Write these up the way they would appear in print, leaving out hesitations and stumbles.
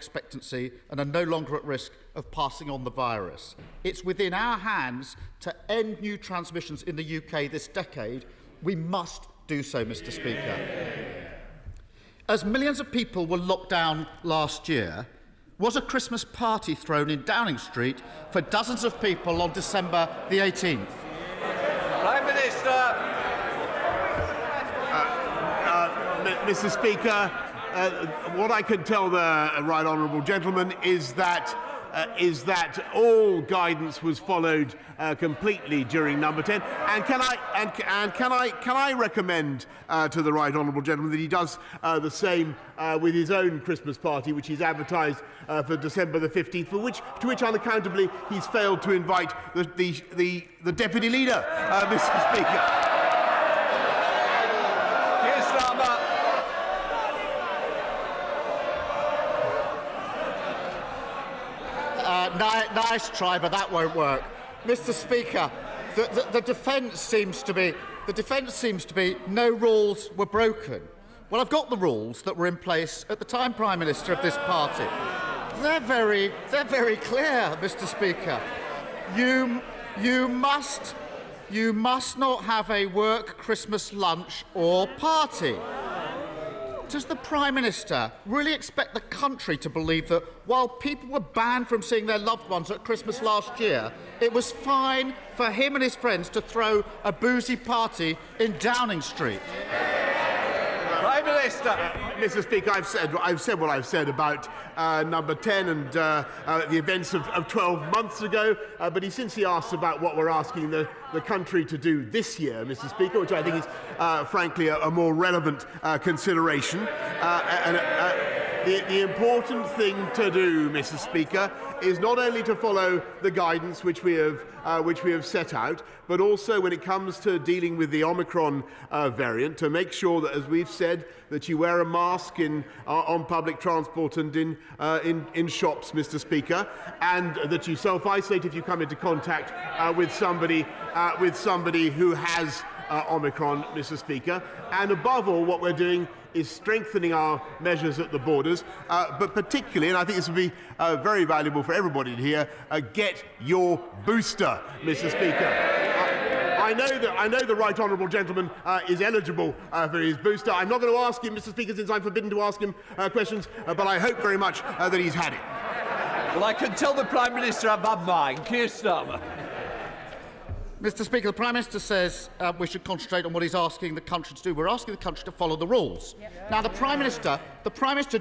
expectancy and are no longer at risk of passing on the virus. It's within our hands to end new transmissions in the UK this decade. We must do so, Mr. Speaker. As millions of people were locked down last year, was a Christmas party thrown in Downing Street for dozens of people on December the 18th? Prime Minister. Mr. Speaker, what I can tell the right honourable gentleman is that all guidance was followed completely during Number 10. And can I recommend to the right honourable gentleman that he does the same with his own Christmas party, which he's advertised for December the 15th, to which unaccountably he's failed to invite the deputy leader, Mr. Speaker. Nice try, but that won't work. Mr. Speaker, the defence seems to be no rules were broken. Well, I've got the rules that were in place at the time Prime Minister of this party. They're very clear, Mr. Speaker. You must not have a work Christmas lunch or party. Does the Prime Minister really expect the country to believe that while people were banned from seeing their loved ones at Christmas last year, it was fine for him and his friends to throw a boozy party in Downing Street? Prime Minister. Mr. Speaker, I've said what I've said about Number 10 and the events of 12 months ago, but since he asked about what we're asking the country to do this year, Mr. Speaker, which I think is, frankly, a more relevant consideration. The important thing to do, Mr. Speaker, is not only to follow the guidance which we have set out, but also when it comes to dealing with the Omicron variant, to make sure that, as we've said, that you wear a mask on public transport and in shops, Mr. Speaker, and that you self-isolate if you come into contact with somebody who has Omicron, Mr. Speaker. And above all, what we're doing is strengthening our measures at the borders, but particularly, and I think this will be very valuable for everybody to hear, get your booster, Mr. Speaker. I know the right honourable gentleman is eligible for his booster. I'm not going to ask him, Mr. Speaker, since I'm forbidden to ask him questions, but I hope very much that he's had it. Well, I can tell the Prime Minister I've had mine. Keir Starmer. Mr. Speaker, the Prime Minister says we should concentrate on what he's asking the country to do. We're asking the country to follow the rules. Yep. Now, the Prime Minister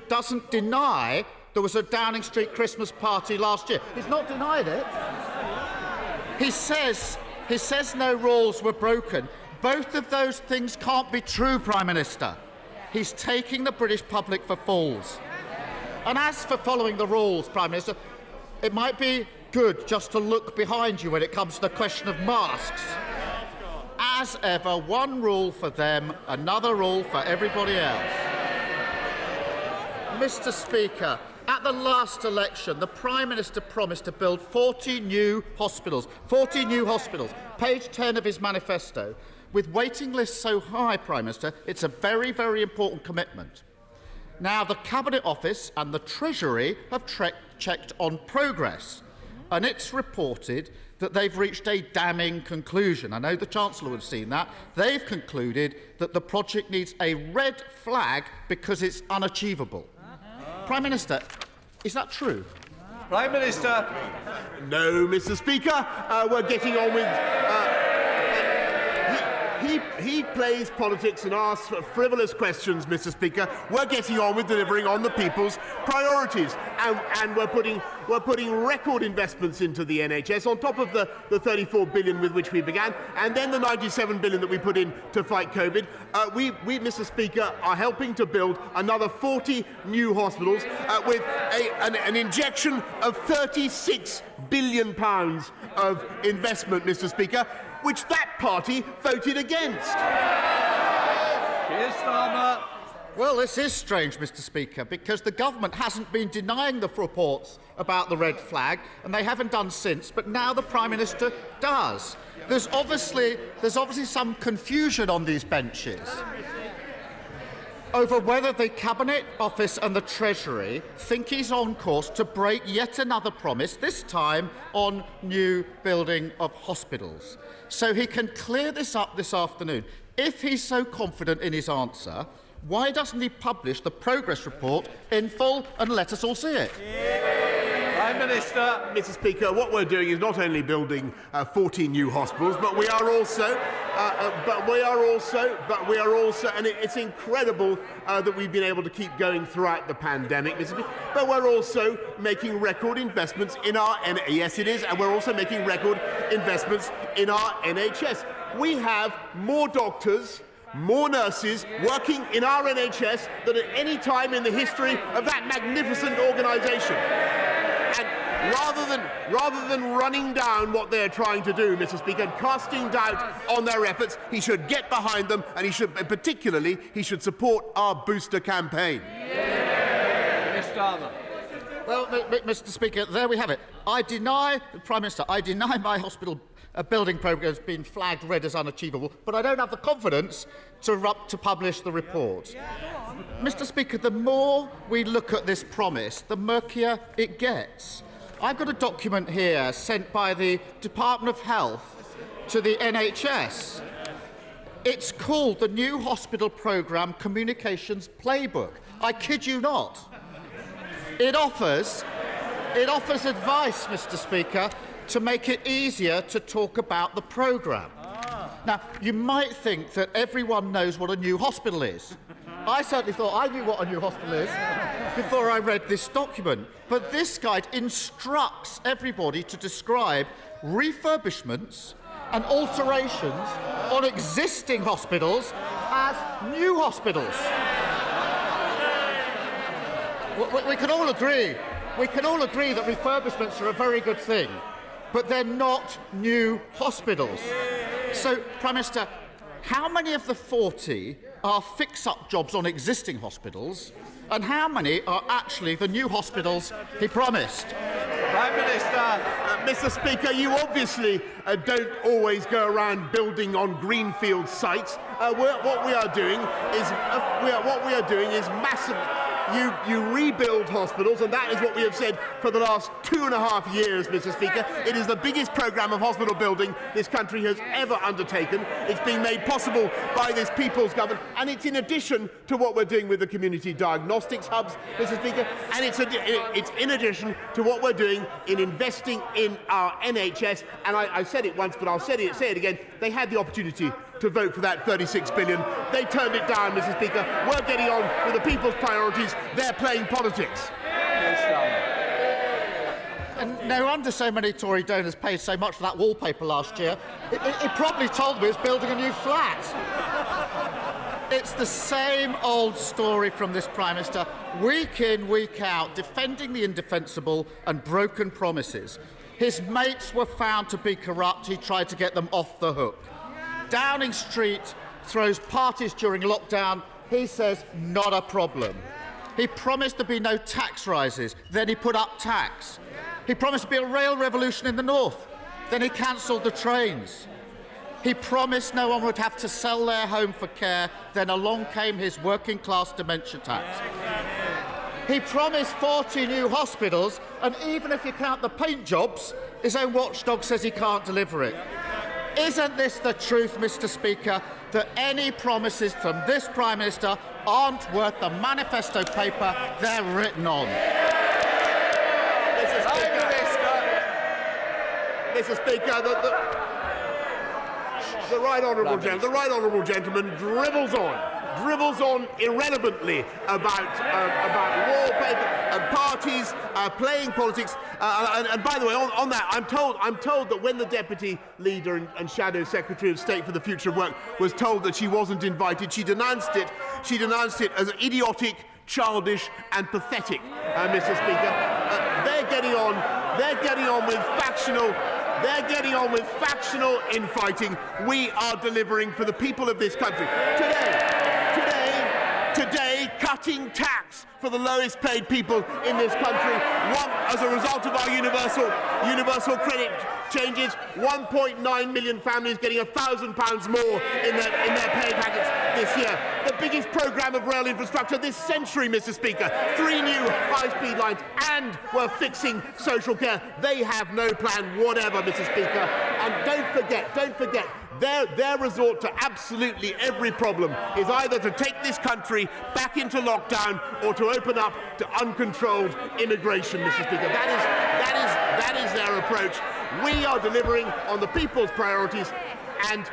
doesn't deny there was a Downing Street Christmas party last year. He's not denied it. He says no rules were broken. Both of those things can't be true, Prime Minister. He's taking the British public for fools. And as for following the rules, Prime Minister, it might be good just to look behind you when it comes to the question of masks. As ever, one rule for them, another rule for everybody else. Mr. Speaker, at the last election, the Prime Minister promised to build 40 new hospitals. 40 new hospitals. Page 10 of his manifesto. With waiting lists so high, Prime Minister, it's a very, very important commitment. Now, the Cabinet Office and the Treasury have checked on progress, and it's reported that they've reached a damning conclusion. I know the Chancellor would have seen that. They've concluded that the project needs a red flag because it's unachievable. Prime Minister, is that true? Prime Minister. No, Mr. Speaker. We're getting on with... He plays politics and asks frivolous questions, Mr. Speaker. We're getting on with delivering on the people's priorities, and we're putting record investments into the NHS on top of the 34 billion with which we began, and then the 97 billion that we put in to fight COVID. We, Mr. Speaker, are helping to build another 40 new hospitals with an injection of £36 billion of investment, Mr. Speaker, which that party voted against. Keir Starmer. Well, this is strange, Mr. Speaker, because the government hasn't been denying the reports about the red flag, and they haven't done since, but now the Prime Minister does. There's obviously some confusion on these benches. over whether the Cabinet Office and the Treasury think he's on course to break yet another promise, this time on new building of hospitals. So he can clear this up this afternoon. If he's so confident in his answer, why doesn't he publish the progress report in full and let us all see it? Prime Minister. Mr. Speaker, what we're doing is not only building 14 new hospitals, but we are also, and it's incredible that we've been able to keep going throughout the pandemic, Mr. Speaker, but we're also making record investments in our, yes it is, and we're also making record investments in our NHS. We have more doctors, more nurses working in our NHS than at any time in the history of that magnificent organisation. And rather than running down what they're trying to do, Mr. Speaker, and casting doubt on their efforts, he should get behind them, and he should support our booster campaign. Well, Mr. Speaker, there we have it. Prime Minister, I deny my hospital building programme has been flagged red as unachievable, but I don't have the confidence to publish the report. Mr. Speaker, the more we look at this promise, the murkier it gets. I've got a document here sent by the Department of Health to the NHS. It's called the New Hospital Programme Communications Playbook. I kid you not. It offers advice, Mr. Speaker, to make it easier to talk about the programme. Now, you might think that everyone knows what a new hospital is. I certainly thought I knew what a new hospital is before I read this document. But this guide instructs everybody to describe refurbishments and alterations on existing hospitals as new hospitals. We can all agree that refurbishments are a very good thing, but they're not new hospitals. So, Prime Minister, how many of the 40 are fix-up jobs on existing hospitals, and how many are actually the new hospitals he promised? Prime Minister. Mr. Speaker, you obviously don't always go around building on greenfield sites. What we are doing is massive. You rebuild hospitals, and that is what we have said for the last 2.5 years, Mr. Speaker. It is the biggest programme of hospital building this country has ever undertaken. It's being made possible by this People's Government, and it's in addition to what we're doing with the community diagnostics hubs, Mr. Speaker, and it's in addition to what we're doing in investing in our NHS. And I said it once, but I'll say it again. They had the opportunity to vote for that $36 billion. They turned it down, Mr. Speaker. We're getting on with the people's priorities. They're playing politics. And no wonder so many Tory donors paid so much for that wallpaper last year. It probably told me it's building a new flat. It's the same old story from this Prime Minister, week in, week out, defending the indefensible and broken promises. His mates were found to be corrupt. He tried to get them off the hook. Downing Street throws parties during lockdown. He says, not a problem. He promised there'd be no tax rises. Then he put up tax. He promised to be a rail revolution in the north. Then he cancelled the trains. He promised no one would have to sell their home for care. Then along came his working class dementia tax. He promised 40 new hospitals, and even if you count the paint jobs, his own watchdog says he can't deliver it. Isn't this the truth, Mr. Speaker, that any promises from this Prime Minister aren't worth the manifesto paper they're written on? Mr. Speaker, the right honourable gentleman dribbles on irrelevantly about wallpaper and parties playing politics. And by the way, on that, I'm told that when the Deputy Leader and Shadow Secretary of State for the Future of Work was told that she wasn't invited, she denounced it. She denounced it as idiotic, childish, and pathetic. Mr. Speaker, they're getting on with factional. They're getting on with factional infighting. We are delivering for the people of this country. Today, cutting tax for the lowest paid people in this country. As a result of our universal credit changes, 1.9 million families getting £1,000 more in their pay packets this year. The biggest programme of rail infrastructure this century, Mr. Speaker. 3 new high-speed lines, and we're fixing social care. They have no plan whatever, Mr. Speaker. And don't forget, their resort to absolutely every problem is either to take this country back into lockdown or to open up to uncontrolled immigration, Mr. Speaker. That is their approach. We are delivering on the people's priorities, and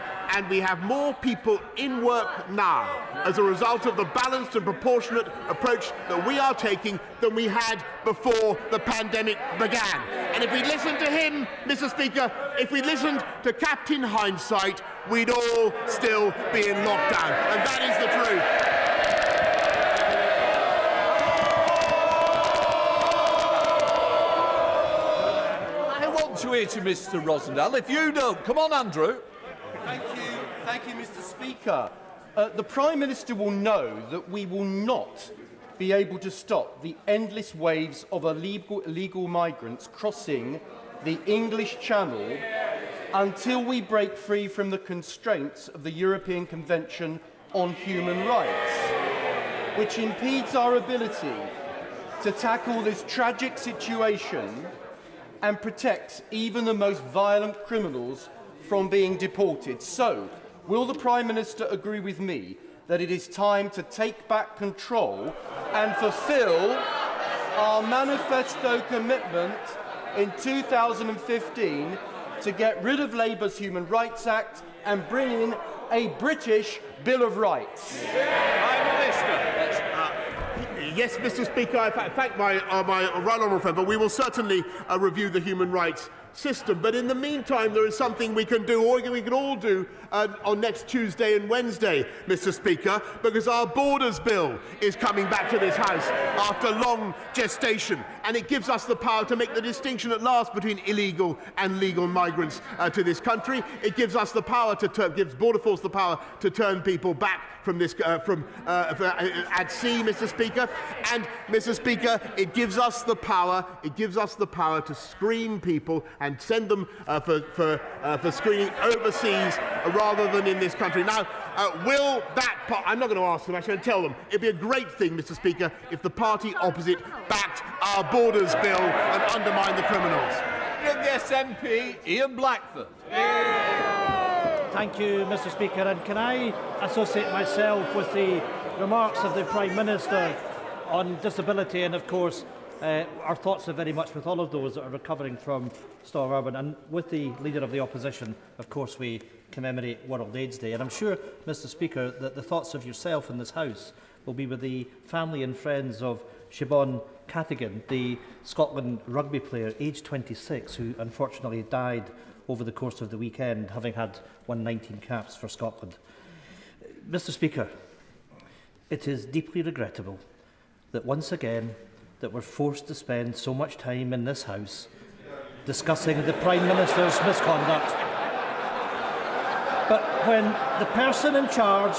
we have more people in work now as a result of the balanced and proportionate approach that we are taking than we had before the pandemic began. And if we listened to him, Mr. Speaker, if we listened to Captain Hindsight, we'd all still be in lockdown. And that is the truth. To hear to Mr. Rosendale. If you don't, come on, Andrew. Thank you, Mr. Speaker. The Prime Minister will know that we will not be able to stop the endless waves of illegal migrants crossing the English Channel until we break free from the constraints of the European Convention on Human Rights, which impedes our ability to tackle this tragic situation and protects even the most violent criminals from being deported. So, will the Prime Minister agree with me that it is time to take back control and fulfil our manifesto commitment in 2015 to get rid of Labour's Human Rights Act and bring in a British Bill of Rights? Prime Minister. Yes, Mr. Speaker, I thank my right honourable friend, but we will certainly review the human rights system. But in the meantime, there is something we can do, or we can all do, on next Tuesday and Wednesday, Mr. Speaker, because our Borders Bill is coming back to this House after long gestation, and it gives us the power to make the distinction at last between illegal and legal migrants to this country. It gives us the power gives Border Force the power to turn people back from this at sea, Mr. Speaker, and Mr. Speaker, it gives us the power. It gives us the power to screen people and send them for screening overseas rather than in this country. Now, will that I'm not going to ask them, I'm going to tell them. It'd be a great thing, Mr. Speaker, if the party opposite backed our Borders Bill and undermined the criminals. Young SNP, Ian Blackford. Thank you, Mr. Speaker. And can I associate myself with the remarks of the Prime Minister on disability, and of course our thoughts are very much with all of those that are recovering from Storm Urban, and with the Leader of the Opposition. Of course, we commemorate World AIDS Day, and I'm sure, Mr. Speaker, that the thoughts of yourself in this House will be with the family and friends of Siobhan Cathegan, the Scotland rugby player, aged 26, who unfortunately died over the course of the weekend, having had won 19 caps for Scotland. Mr. Speaker, it is deeply regrettable that once again that we're forced to spend so much time in this House discussing the Prime Minister's misconduct. But when the person in charge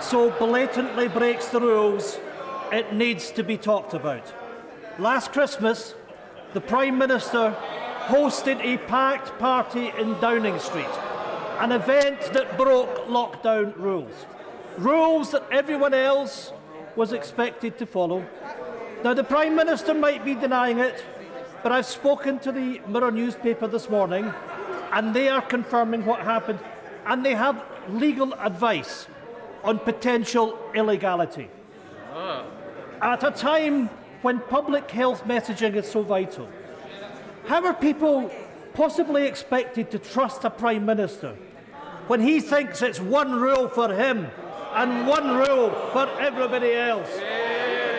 so blatantly breaks the rules, it needs to be talked about. Last Christmas, the Prime Minister hosted a packed party in Downing Street, an event that broke lockdown rules, rules that everyone else was expected to follow. Now, the Prime Minister might be denying it, but I've spoken to the Mirror newspaper this morning, and they are confirming what happened, and they have legal advice on potential illegality. At a time when public health messaging is so vital, how are people possibly expected to trust a Prime Minister when he thinks it's one rule for him and one rule for everybody else?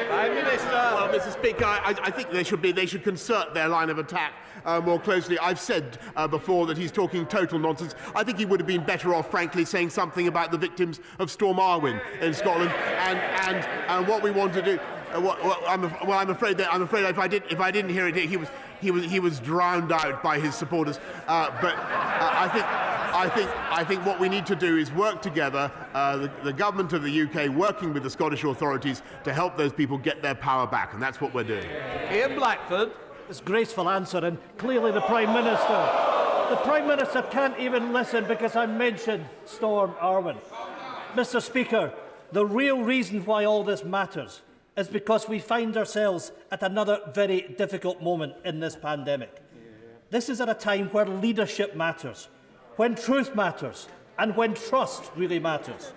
Prime Minister. Well, Mr. Speaker, I think they should concert their line of attack more closely. I've said before that he's talking total nonsense. I think he would have been better off, frankly, saying something about the victims of Storm Arwen in Scotland and what we want to do. I'm afraid if I didn't hear it, he was drowned out by his supporters. But I think what we need to do is work together, the government of the UK working with the Scottish authorities to help those people get their power back, and that's what we're doing. Ian Blackford. This graceful answer, and clearly the Prime Minister can't even listen because I mentioned Storm Arwen. Mr. Speaker, the real reason why all this matters is because we find ourselves at another very difficult moment in this pandemic. This is at a time where leadership matters, when truth matters, and when trust really matters.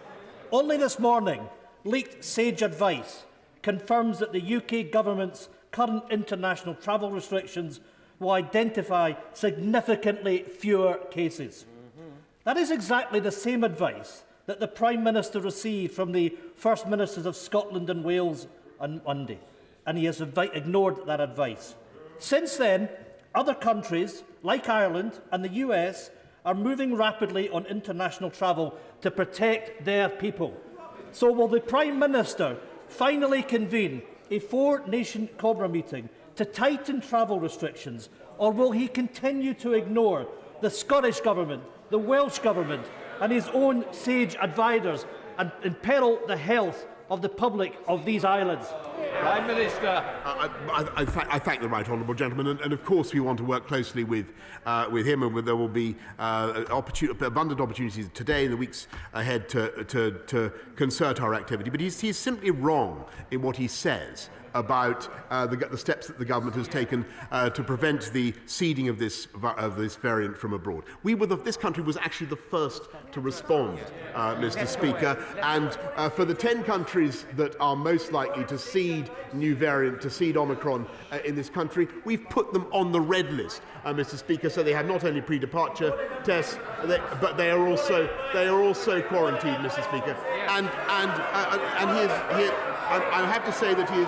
Only this morning, leaked sage advice confirms that the UK government's current international travel restrictions will identify significantly fewer cases. That is exactly the same advice that the Prime Minister received from the First Ministers of Scotland and Wales on Monday, and he has ignored that advice. Since then, other countries, like Ireland and the US, are moving rapidly on international travel to protect their people. So will the Prime Minister finally convene a four-nation Cobra meeting to tighten travel restrictions, or will he continue to ignore the Scottish Government, the Welsh Government and his own sage advisers and imperil the health of the public of these islands? Prime Minister. I thank the right honourable gentleman, and of course we want to work closely with him, and there will be abundant opportunities today and the weeks ahead to concert our activity. But he's simply wrong in what he says about the steps that the government has taken to prevent the seeding of this variant from abroad. This country was actually the first to respond, Mr. Speaker, and for the 10 countries that are most likely to seed new variant, to seed Omicron in this country, we've put them on the red list, Mr. Speaker, so they have not only pre-departure tests, but they are also quarantined, Mr. Speaker, and I have to say that he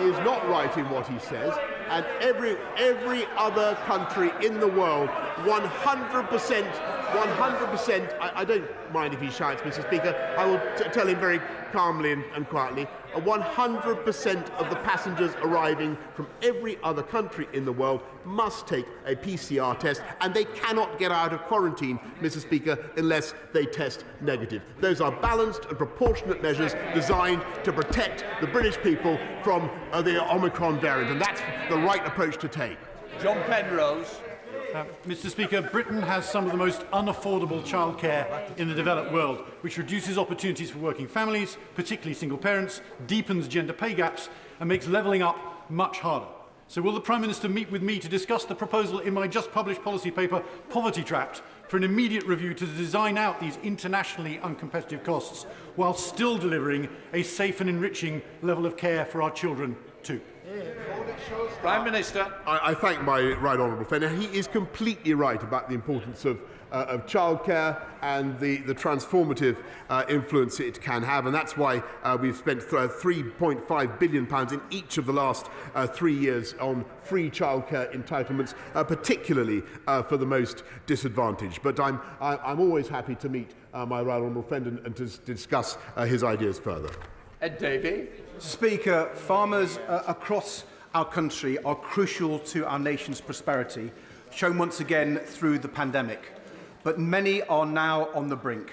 is not right in what he says, and every other country in the world, 100%, I don't mind if he shouts, Mr. Speaker, I will tell him very calmly and quietly, 100% of the passengers arriving from every other country in the world must take a PCR test, and they cannot get out of quarantine, Mr. Speaker, unless they test negative. Those are balanced and proportionate measures designed to protect the British people from the Omicron variant, and that's the right approach to take. John Penrose. Mr. Speaker, Britain has some of the most unaffordable childcare in the developed world, which reduces opportunities for working families, particularly single parents, deepens gender pay gaps and makes levelling up much harder. So will the Prime Minister meet with me to discuss the proposal in my just published policy paper, Poverty Trapped, for an immediate review to design out these internationally uncompetitive costs, while still delivering a safe and enriching level of care for our children too? Prime Minister. I thank my right honourable friend. He is completely right about the importance of childcare and the transformative influence it can have, and that's why we've spent £3.5 billion in each of the last 3 years on free childcare entitlements, particularly for the most disadvantaged. But I'm always happy to meet my right honourable friend and to discuss his ideas further. Ed Davey. Speaker, farmers across our country are crucial to our nation's prosperity, shown once again through the pandemic. But many are now on the brink.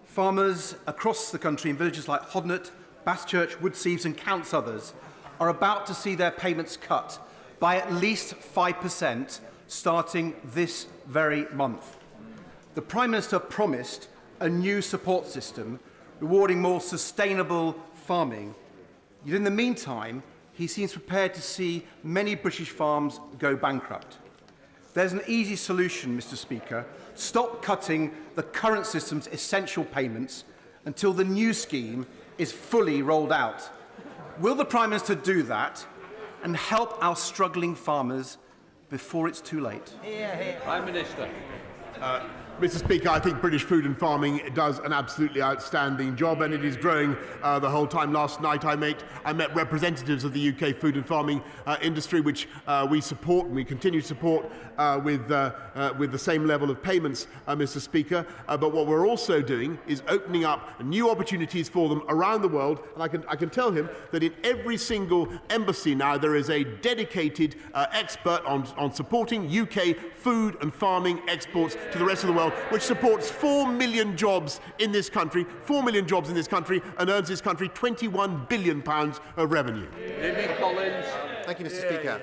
Farmers across the country in villages like Hodnett, Baschurch, Woodseaves and countless others are about to see their payments cut by at least 5% starting this very month. The Prime Minister promised a new support system rewarding more sustainable farming. Yet in the meantime, he seems prepared to see many British farms go bankrupt. There's an easy solution, Mr. Speaker. Stop cutting the current system's essential payments until the new scheme is fully rolled out. Will the Prime Minister do that and help our struggling farmers before it's too late? Prime Minister. Mr. Speaker, I think British food and farming does an absolutely outstanding job, and it is growing the whole time. Last night I met representatives of the UK food and farming industry, which we support and we continue to support with the same level of payments, Mr. Speaker. But what we're also doing is opening up new opportunities for them around the world, and I can tell him that in every single embassy now there is a dedicated expert on supporting UK food and farming exports to the rest of the world, which supports 4 million jobs in this country, and earns this country £21 billion of revenue. Collins. Thank you, Mr. Speaker.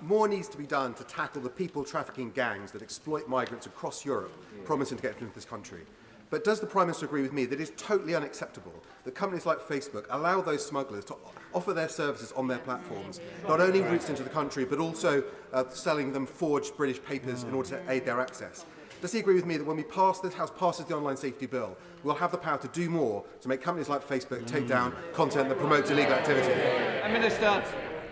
More needs to be done to tackle the people trafficking gangs that exploit migrants across Europe, promising to get into this country. But does the Prime Minister agree with me that it is totally unacceptable that companies like Facebook allow those smugglers to offer their services on their platforms, not only routes into the country, but also selling them forged British papers in order to aid their access? Does he agree with me that when this House passes the online safety bill, we'll have the power to do more to make companies like Facebook take down content that promotes illegal activity? Minister.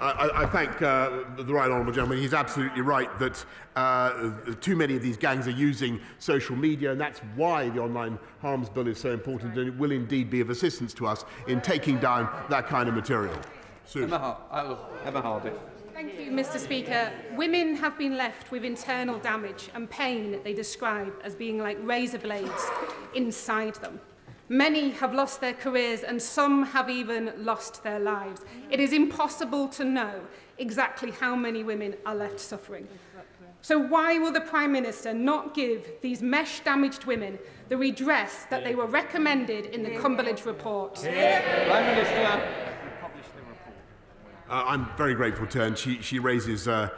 I thank the right honourable gentleman. He's absolutely right that too many of these gangs are using social media, and that's why the online harms bill is so important, and it will indeed be of assistance to us in taking down that kind of material. Emma Hardy. Thank you, Mr. Speaker. Women have been left with internal damage and pain they describe as being like razor blades inside them. Many have lost their careers and some have even lost their lives. It is impossible to know exactly how many women are left suffering. So why will the Prime Minister not give these mesh-damaged women the redress that they were recommended in the Cumberledge report? Prime Minister. I'm very grateful to her, and she raises an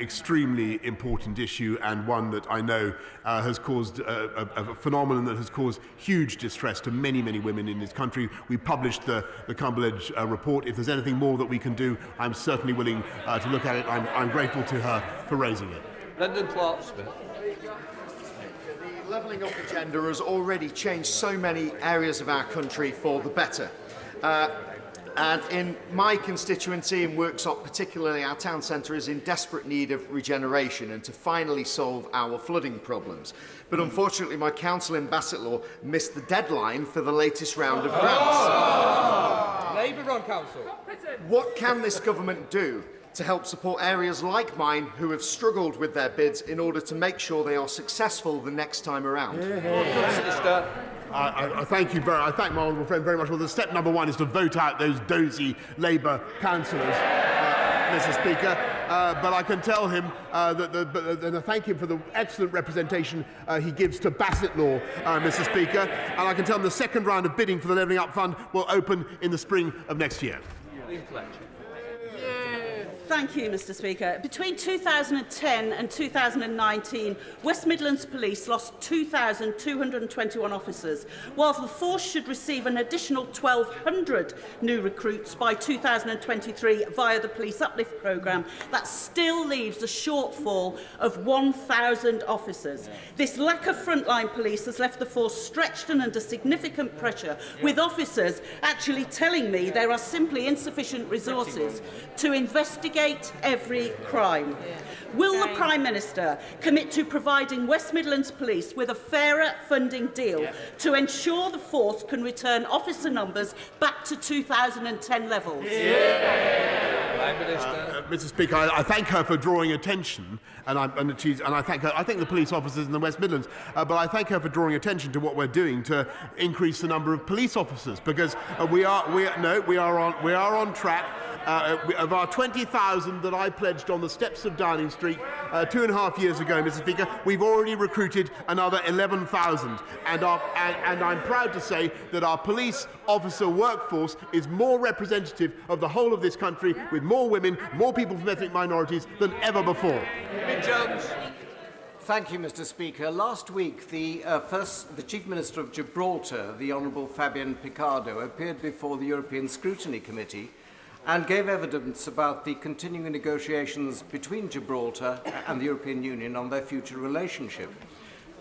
extremely important issue, and one that I know has caused a phenomenon that has caused huge distress to many, many women in this country. We published the Cumberledge report. If there's anything more that we can do, I'm certainly willing to look at it. I'm grateful to her for raising it. Brendan Clark-Smith. The levelling up agenda has already changed so many areas of our country for the better. And in my constituency, in Worksop particularly, our town centre is in desperate need of regeneration and to finally solve our flooding problems. But unfortunately, my council in Bassetlaw missed the deadline for the latest round of grants. Labour on council. What can this government do to help support areas like mine who have struggled with their bids in order to make sure they are successful the next time around? Minister. I thank you I thank my honourable friend very much. Well, the step number one is to vote out those dozy Labour councillors, Mr. Speaker. But I can tell him and I thank him for the excellent representation he gives to Bassetlaw, Mr. Speaker. And I can tell him the second round of bidding for the Levelling Up Fund will open in the spring of next year. Thank you, Mr. Speaker. Between 2010 and 2019, West Midlands Police lost 2,221 officers, whilst the force should receive an additional 1,200 new recruits by 2023 via the Police Uplift programme. That still leaves a shortfall of 1,000 officers. This lack of frontline police has left the force stretched and under significant pressure, with officers actually telling me there are simply insufficient resources to investigate every crime. Will the Prime Minister commit to providing West Midlands Police with a fairer funding deal to ensure the force can return officer numbers back to 2010 levels? Mr. Speaker, I thank her for drawing attention, and I thank her. I think the police officers in the West Midlands, but I thank her for drawing attention to what we're doing to increase the number of police officers, because we are on track. Of our 20,000 that I pledged on the steps of Downing Street 2.5 years ago, Mr. Speaker, we've already recruited another 11,000. And I'm proud to say that our police officer workforce is more representative of the whole of this country, with more women, more people from ethnic minorities than ever before. Jones. Thank you, Mr. Speaker. Last week, the Chief Minister of Gibraltar, the Honourable Fabian Picardo, appeared before the European Scrutiny Committee and gave evidence about the continuing negotiations between Gibraltar and the European Union on their future relationship.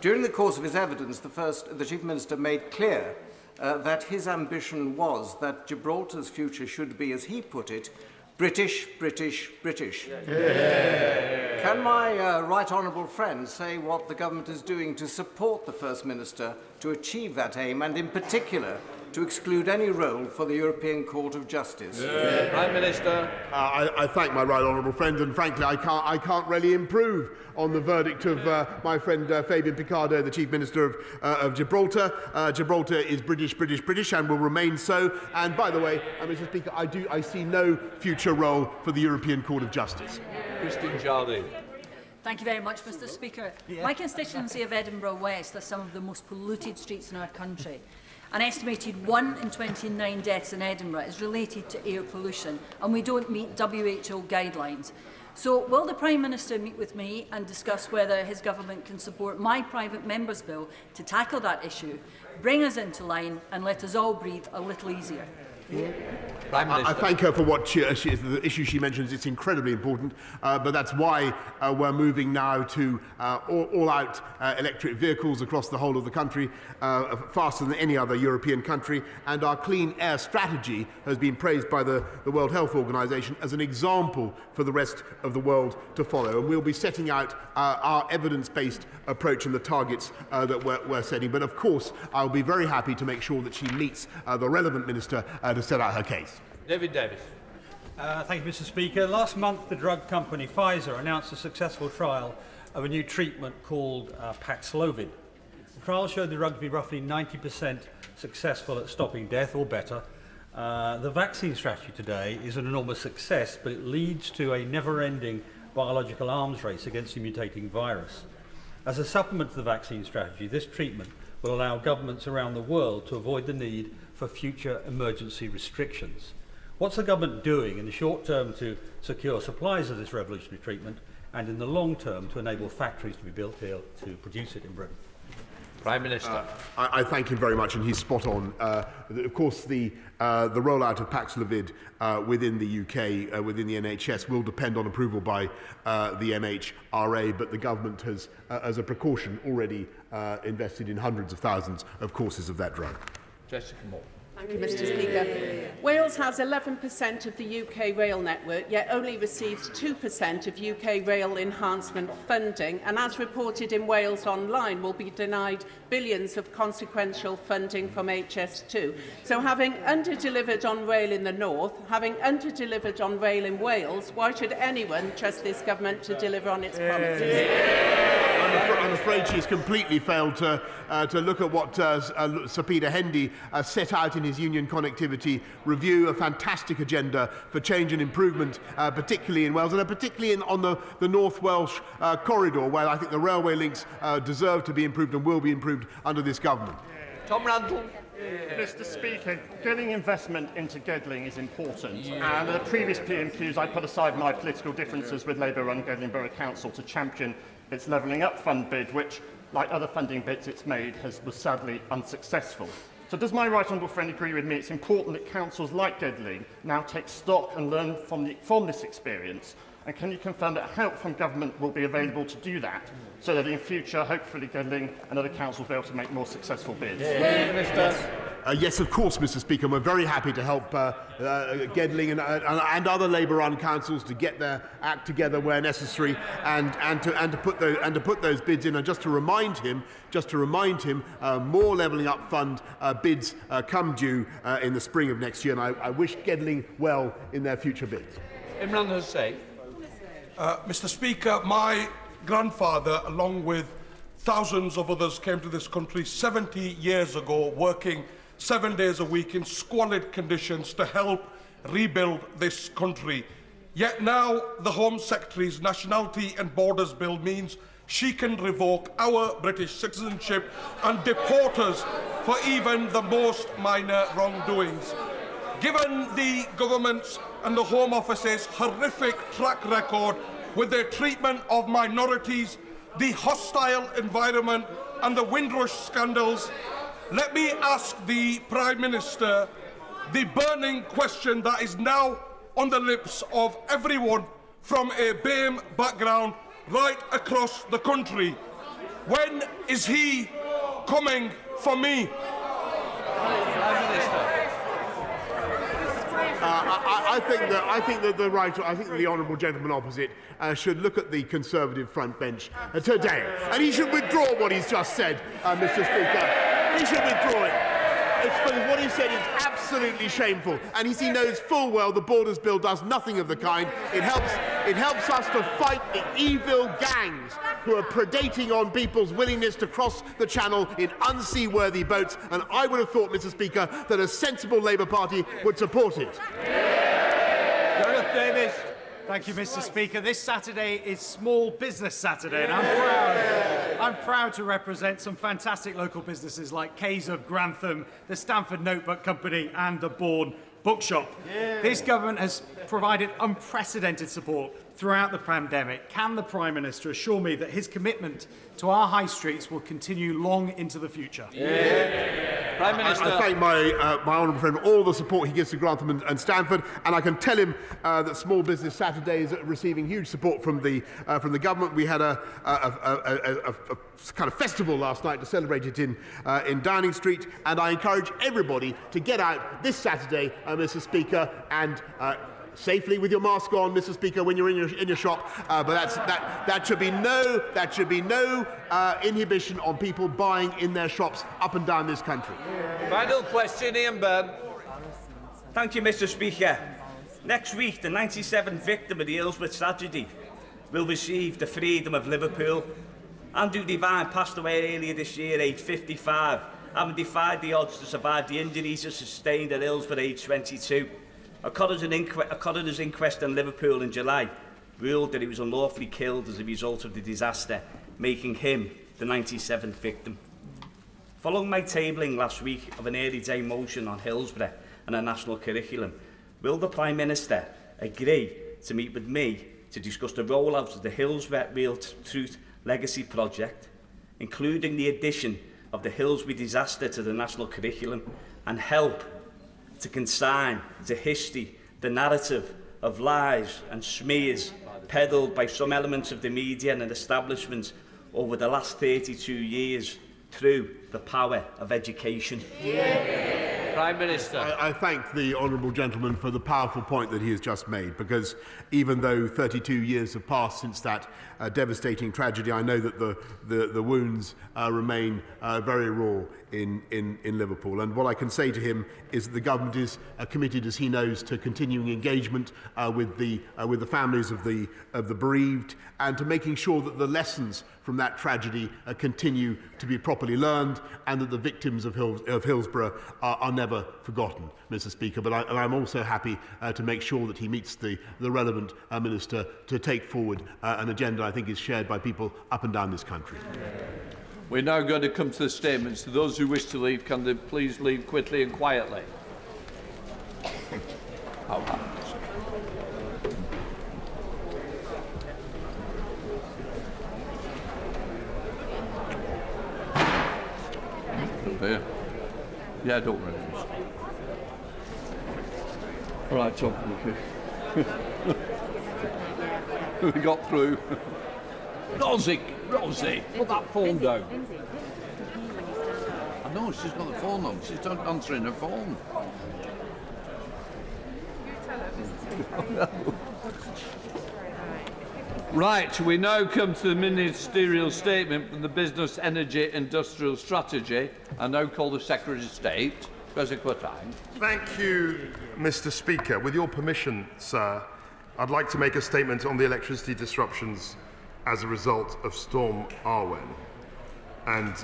During the course of his evidence, the Chief Minister made clear that his ambition was that Gibraltar's future should be, as he put it, British, British, British. Yeah. Can my right honourable friend say what the government is doing to support the First Minister to achieve that aim, and in particular to exclude any role for the European Court of Justice? Yeah. Prime Minister. I thank my right honourable friend, and frankly I can't really improve on the verdict of my friend Fabian Picardo, the Chief Minister of Gibraltar. Gibraltar is British, British, British, and will remain so. And by the way, Mr. Speaker, I see no future role for the European Court of Justice. Christine Jardine. Thank you very much, Mr. Speaker. My constituency of Edinburgh West has some of the most polluted streets in our country. An estimated 1 in 29 deaths in Edinburgh is related to air pollution, and we don't meet WHO guidelines. So will the Prime Minister meet with me and discuss whether his government can support my private member's bill to tackle that issue, bring us into line and let us all breathe a little easier? I thank her for what the issue she mentions. It's incredibly important, but that's why we're moving now to all-out electric vehicles across the whole of the country, faster than any other European country. And our clean air strategy has been praised by the World Health Organization as an example for the rest of the world to follow. And we'll be setting out our evidence-based approach and the targets that we're setting. But of course, I'll be very happy to make sure that she meets the relevant minister to set out her case. David Davis. Thank you, Mr. Speaker. Last month, the drug company Pfizer announced a successful trial of a new treatment called Paxlovid. The trial showed the drug to be roughly 90% successful at stopping death or better. The vaccine strategy today is an enormous success, but it leads to a never-ending biological arms race against the mutating virus. As a supplement to the vaccine strategy, this treatment will allow governments around the world to avoid the need for future emergency restrictions. What's the government doing in the short term to secure supplies of this revolutionary treatment, and in the long term to enable factories to be built here to produce it in Britain? Prime Minister. I thank him very much, and he's spot on. Of course, the rollout of Paxlovid within the UK, within the NHS, will depend on approval by the MHRA, but the government has, as a precaution, already invested in hundreds of thousands of courses of that drug. Jessica Moore. Thank you, Mr. Speaker. Wales has 11% of the UK rail network, yet only receives 2% of UK rail enhancement funding, and as reported in Wales Online, will be denied billions of consequential funding from HS2. So having under-delivered on rail in the north, having under-delivered on rail in Wales, why should anyone trust this government to deliver on its promises? I'm afraid she's completely failed to look at what Sir Peter Hendy set out in his Union Connectivity Review, a fantastic agenda for change and improvement, particularly in Wales, and particularly on the North Welsh corridor, where I think the railway links deserve to be improved and will be improved under this government. Tom Randall. Mr. Speaker, getting investment into Gedling is important. And at the previous PMQs, I put aside my political differences with Labour-run Gedling Borough Council to champion its Levelling Up Fund bid, which, like other funding bids it's made, was sadly unsuccessful. So does my right honourable friend agree with me it's important that councils like Gedling now take stock and learn from this experience? And can you confirm that help from government will be available to do that, so that in future, hopefully, Gedling and other councils will be able to make more successful bids? Yes, of course, Mr. Speaker. We're very happy to help Gedling and other Labour-run councils to get their act together where necessary, and to put those bids in. And just to remind him, more Levelling Up Fund bids come due in the spring of next year, and I wish Gedling well in their future bids. Imran Hussain. Mr. Speaker, my grandfather, along with thousands of others, came to this country 70 years ago, working 7 days a week in squalid conditions to help rebuild this country. Yet now the Home Secretary's Nationality and Borders Bill means she can revoke our British citizenship and deport us for even the most minor wrongdoings. Given the government's and the Home Office's horrific track record with their treatment of minorities, the hostile environment and the Windrush scandals, let me ask the Prime Minister the burning question that is now on the lips of everyone from a BAME background right across the country. When is he coming for me? I think that the honourable gentleman opposite should look at the Conservative front bench today, and he should withdraw what he's just said, Mr. Speaker. He should withdraw it. What he said is absolutely shameful, and he knows full well the Borders Bill does nothing of the kind. It helps us to fight the evil gangs who are predating on people's willingness to cross the Channel in unseaworthy boats, and I would have thought, Mr. Speaker, that a sensible Labour Party would support it. Gareth Davis. Thank you, Mr. Speaker. This Saturday is Small Business Saturday, and I'm proud to represent some fantastic local businesses like Kays of Grantham, the Stamford Notebook Company and the Bourne Bookshop. This government has provided unprecedented support throughout the pandemic. Can the Prime Minister assure me that his commitment to our high streets will continue long into the future? Prime Minister. I thank my honourable friend for all the support he gives to Grantham and Stanford, and I can tell him that Small Business Saturday is receiving huge support from the government. We had a kind of festival last night to celebrate it in Downing Street, and I encourage everybody to get out this Saturday, Mr. Speaker, and safely with your mask on, Mr. Speaker, when you're in your shop. But that should be no inhibition on people buying in their shops up and down this country. Final question, Ian Byrne. Thank you, Mr. Speaker. Next week, the 97th victim of the Hillsborough tragedy will receive the freedom of Liverpool. Andrew Devine passed away earlier this year, aged 55, having defied the odds to survive the injuries he sustained at Hillsborough, aged 22. A coroner's inquest in Liverpool in July ruled that he was unlawfully killed as a result of the disaster, making him the 97th victim. Following my tabling last week of an early day motion on Hillsborough and a national curriculum, will the Prime Minister agree to meet with me to discuss the rollout of the Hillsborough Real Truth Legacy Project, including the addition of the Hillsborough disaster to the national curriculum, and help to consign to history the narrative of lies and smears peddled by some elements of the media and establishments over the last 32 years through the power of education? Prime Minister. I thank the honourable gentleman for the powerful point that he has just made, because even though 32 years have passed since that devastating tragedy, I know that the wounds remain very raw in Liverpool. And what I can say to him is that the government is committed, as he knows, to continuing engagement with the families of the bereaved, and to making sure that the lessons from that tragedy continue to be properly learned, and that the victims of Hillsborough are never forgotten, Mr. Speaker. But I'm also happy to make sure that he meets the relevant minister to take forward an agenda I think is shared by people up and down this country. We're now going to come to the statements. To those who wish to leave, can they please leave quickly and quietly? Here. Yeah, don't worry. All right, Tom. We got through. Rosie, put that phone down. I know, she's got the phone on. She's not answering her phone. Right, we now come to the ministerial statement from the Business, Energy, Industrial Strategy. I now call the Secretary of State, Professor Tagen. Thank you, Mr. Speaker. With your permission, sir, I'd like to make a statement on the electricity disruptions as a result of Storm Arwen, and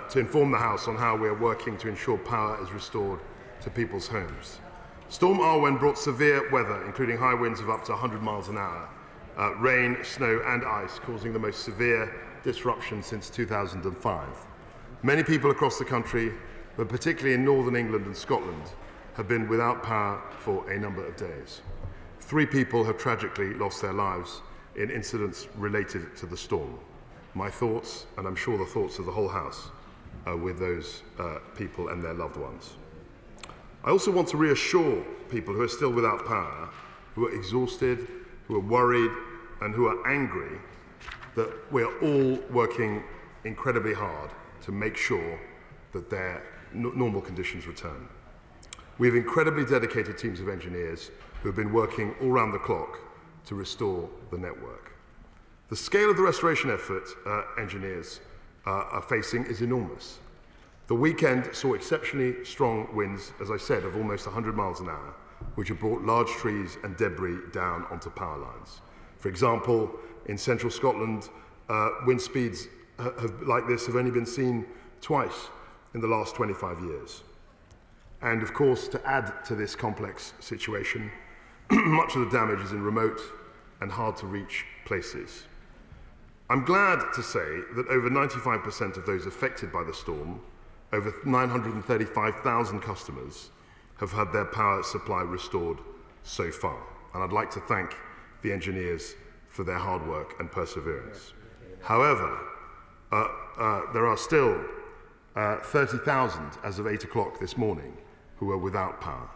to inform the House on how we are working to ensure power is restored to people's homes. Storm Arwen brought severe weather, including high winds of up to 100 miles an hour, rain, snow and ice, causing the most severe disruption since 2005. Many people across the country, but particularly in northern England and Scotland, have been without power for a number of days. 3 people have tragically lost their lives in incidents related to the storm. My thoughts, and I'm sure the thoughts of the whole House, are with those people and their loved ones. I also want to reassure people who are still without power, who are exhausted, who are worried, and who are angry, that we are all working incredibly hard to make sure that their normal conditions return. We have incredibly dedicated teams of engineers who have been working all round the clock to restore the network. The scale of the restoration effort engineers are facing is enormous. The weekend saw exceptionally strong winds, as I said, of almost 100 miles an hour, which have brought large trees and debris down onto power lines. For example, in central Scotland, wind speeds like this have only been seen twice in the last 25 years. And of course, to add to this complex situation, much of the damage is in remote and hard to reach places. I'm glad to say that over 95% of those affected by the storm, over 935,000 customers, have had their power supply restored so far. And I'd like to thank the engineers for their hard work and perseverance. However, there are still 30,000 as of 8 o'clock this morning who are without power.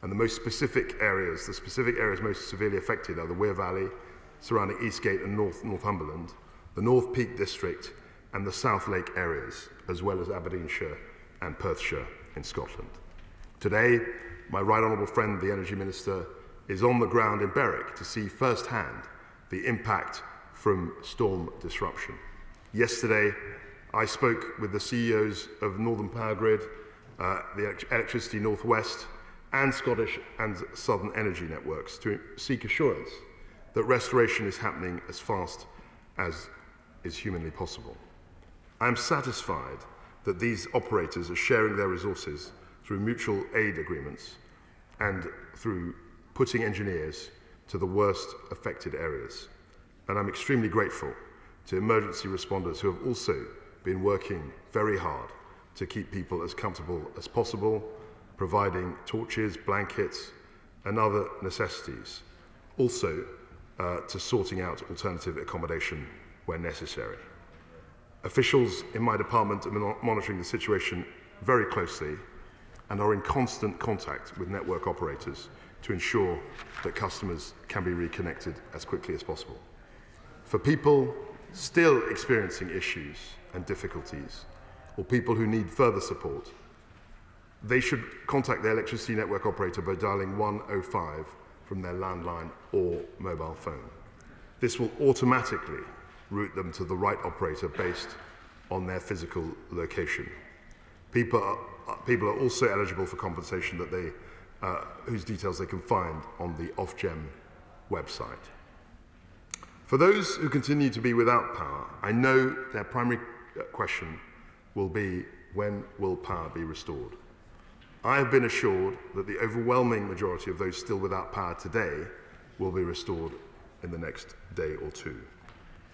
And the specific areas most severely affected are the Wear Valley, surrounding Eastgate and Northumberland, the North Peak District and the South Lake areas, as well as Aberdeenshire and Perthshire in Scotland. Today, my right honourable friend, the Energy Minister, is on the ground in Berwick to see firsthand the impact from storm disruption. Yesterday, I spoke with the CEOs of Northern Power Grid, the Electricity North West, and Scottish and Southern Energy Networks to seek assurance that restoration is happening as fast as is humanly possible. I am satisfied that these operators are sharing their resources through mutual aid agreements and through putting engineers to the worst affected areas. And I'm extremely grateful to emergency responders who have also been working very hard to keep people as comfortable as possible, providing torches, blankets, and other necessities. Also, to sorting out alternative accommodation where necessary. Officials in my department are monitoring the situation very closely and are in constant contact with network operators to ensure that customers can be reconnected as quickly as possible. For people still experiencing issues and difficulties, or people who need further support, they should contact their electricity network operator by dialing 105 from their landline or mobile phone. This will automatically route them to the right operator based on their physical location. People are also eligible for compensation that whose details they can find on the Ofgem website. For those who continue to be without power, I know their primary question will be, when will power be restored? I have been assured that the overwhelming majority of those still without power today will be restored in the next day or two.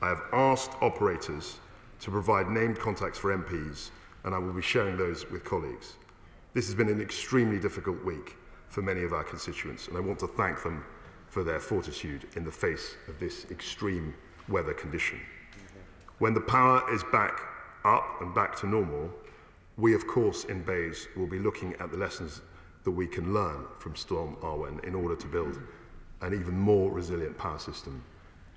I have asked operators to provide named contacts for MPs, and I will be sharing those with colleagues. This has been an extremely difficult week for many of our constituents, and I want to thank them for their fortitude in the face of this extreme weather condition. When the power is back up and back to normal, we, of course, in BEIS will be looking at the lessons that we can learn from Storm Arwen in order to build an even more resilient power system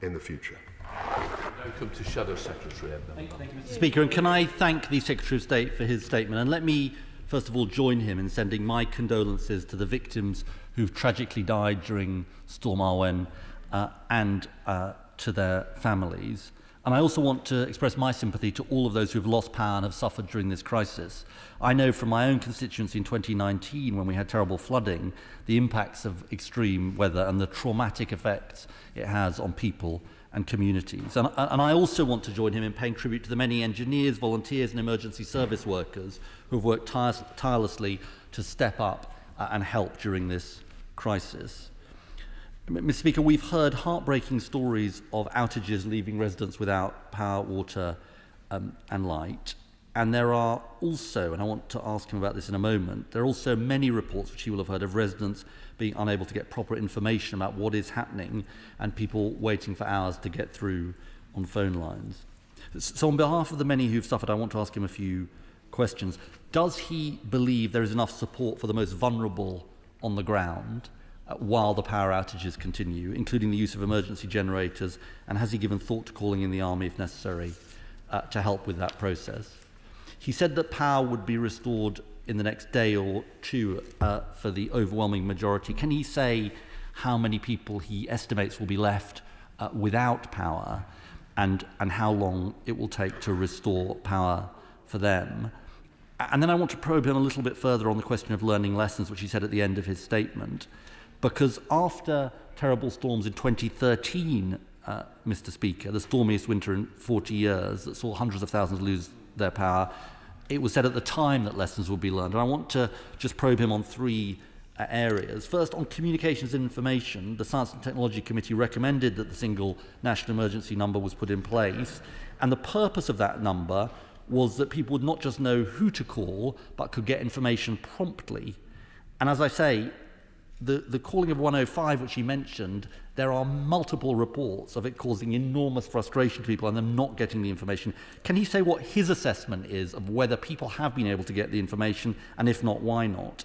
in the future. Now come to Shadow Secretary. Thank you, Mr. Speaker. And can I thank the Secretary of State for his statement? And let me, first of all, join him in sending my condolences to the victims who've tragically died during Storm Arwen and to their families. And I also want to express my sympathy to all of those who have lost power and have suffered during this crisis. I know from my own constituency in 2019, when we had terrible flooding, the impacts of extreme weather and the traumatic effects it has on people and communities. And I also want to join him in paying tribute to the many engineers, volunteers and emergency service workers who have worked tirelessly to step up and help during this crisis. Mr. Speaker, we've heard heartbreaking stories of outages leaving residents without power, water and light. And there are also, and I want to ask him about this in a moment, there are also many reports, which you will have heard, of residents being unable to get proper information about what is happening and people waiting for hours to get through on phone lines. So on behalf of the many who've suffered, I want to ask him a few questions. Does he believe there is enough support for the most vulnerable on the ground while the power outages continue, including the use of emergency generators, and has he given thought to calling in the army if necessary to help with that process? He said that power would be restored in the next day or two for the overwhelming majority. Can he say how many people he estimates will be left without power and how long it will take to restore power for them? And then I want to probe him a little bit further on the question of learning lessons, which he said at the end of his statement. Because after terrible storms in 2013, Mr. Speaker, the stormiest winter in 40 years that saw hundreds of thousands lose their power, it was said at the time that lessons would be learned. And I want to just probe him on three areas. First, on communications and information, the Science and Technology Committee recommended that the single national emergency number was put in place. And the purpose of that number was that people would not just know who to call, but could get information promptly. And as I say, the calling of 105, which he mentioned, there are multiple reports of it causing enormous frustration to people and them not getting the information. Can he say what his assessment is of whether people have been able to get the information, and if not, why not?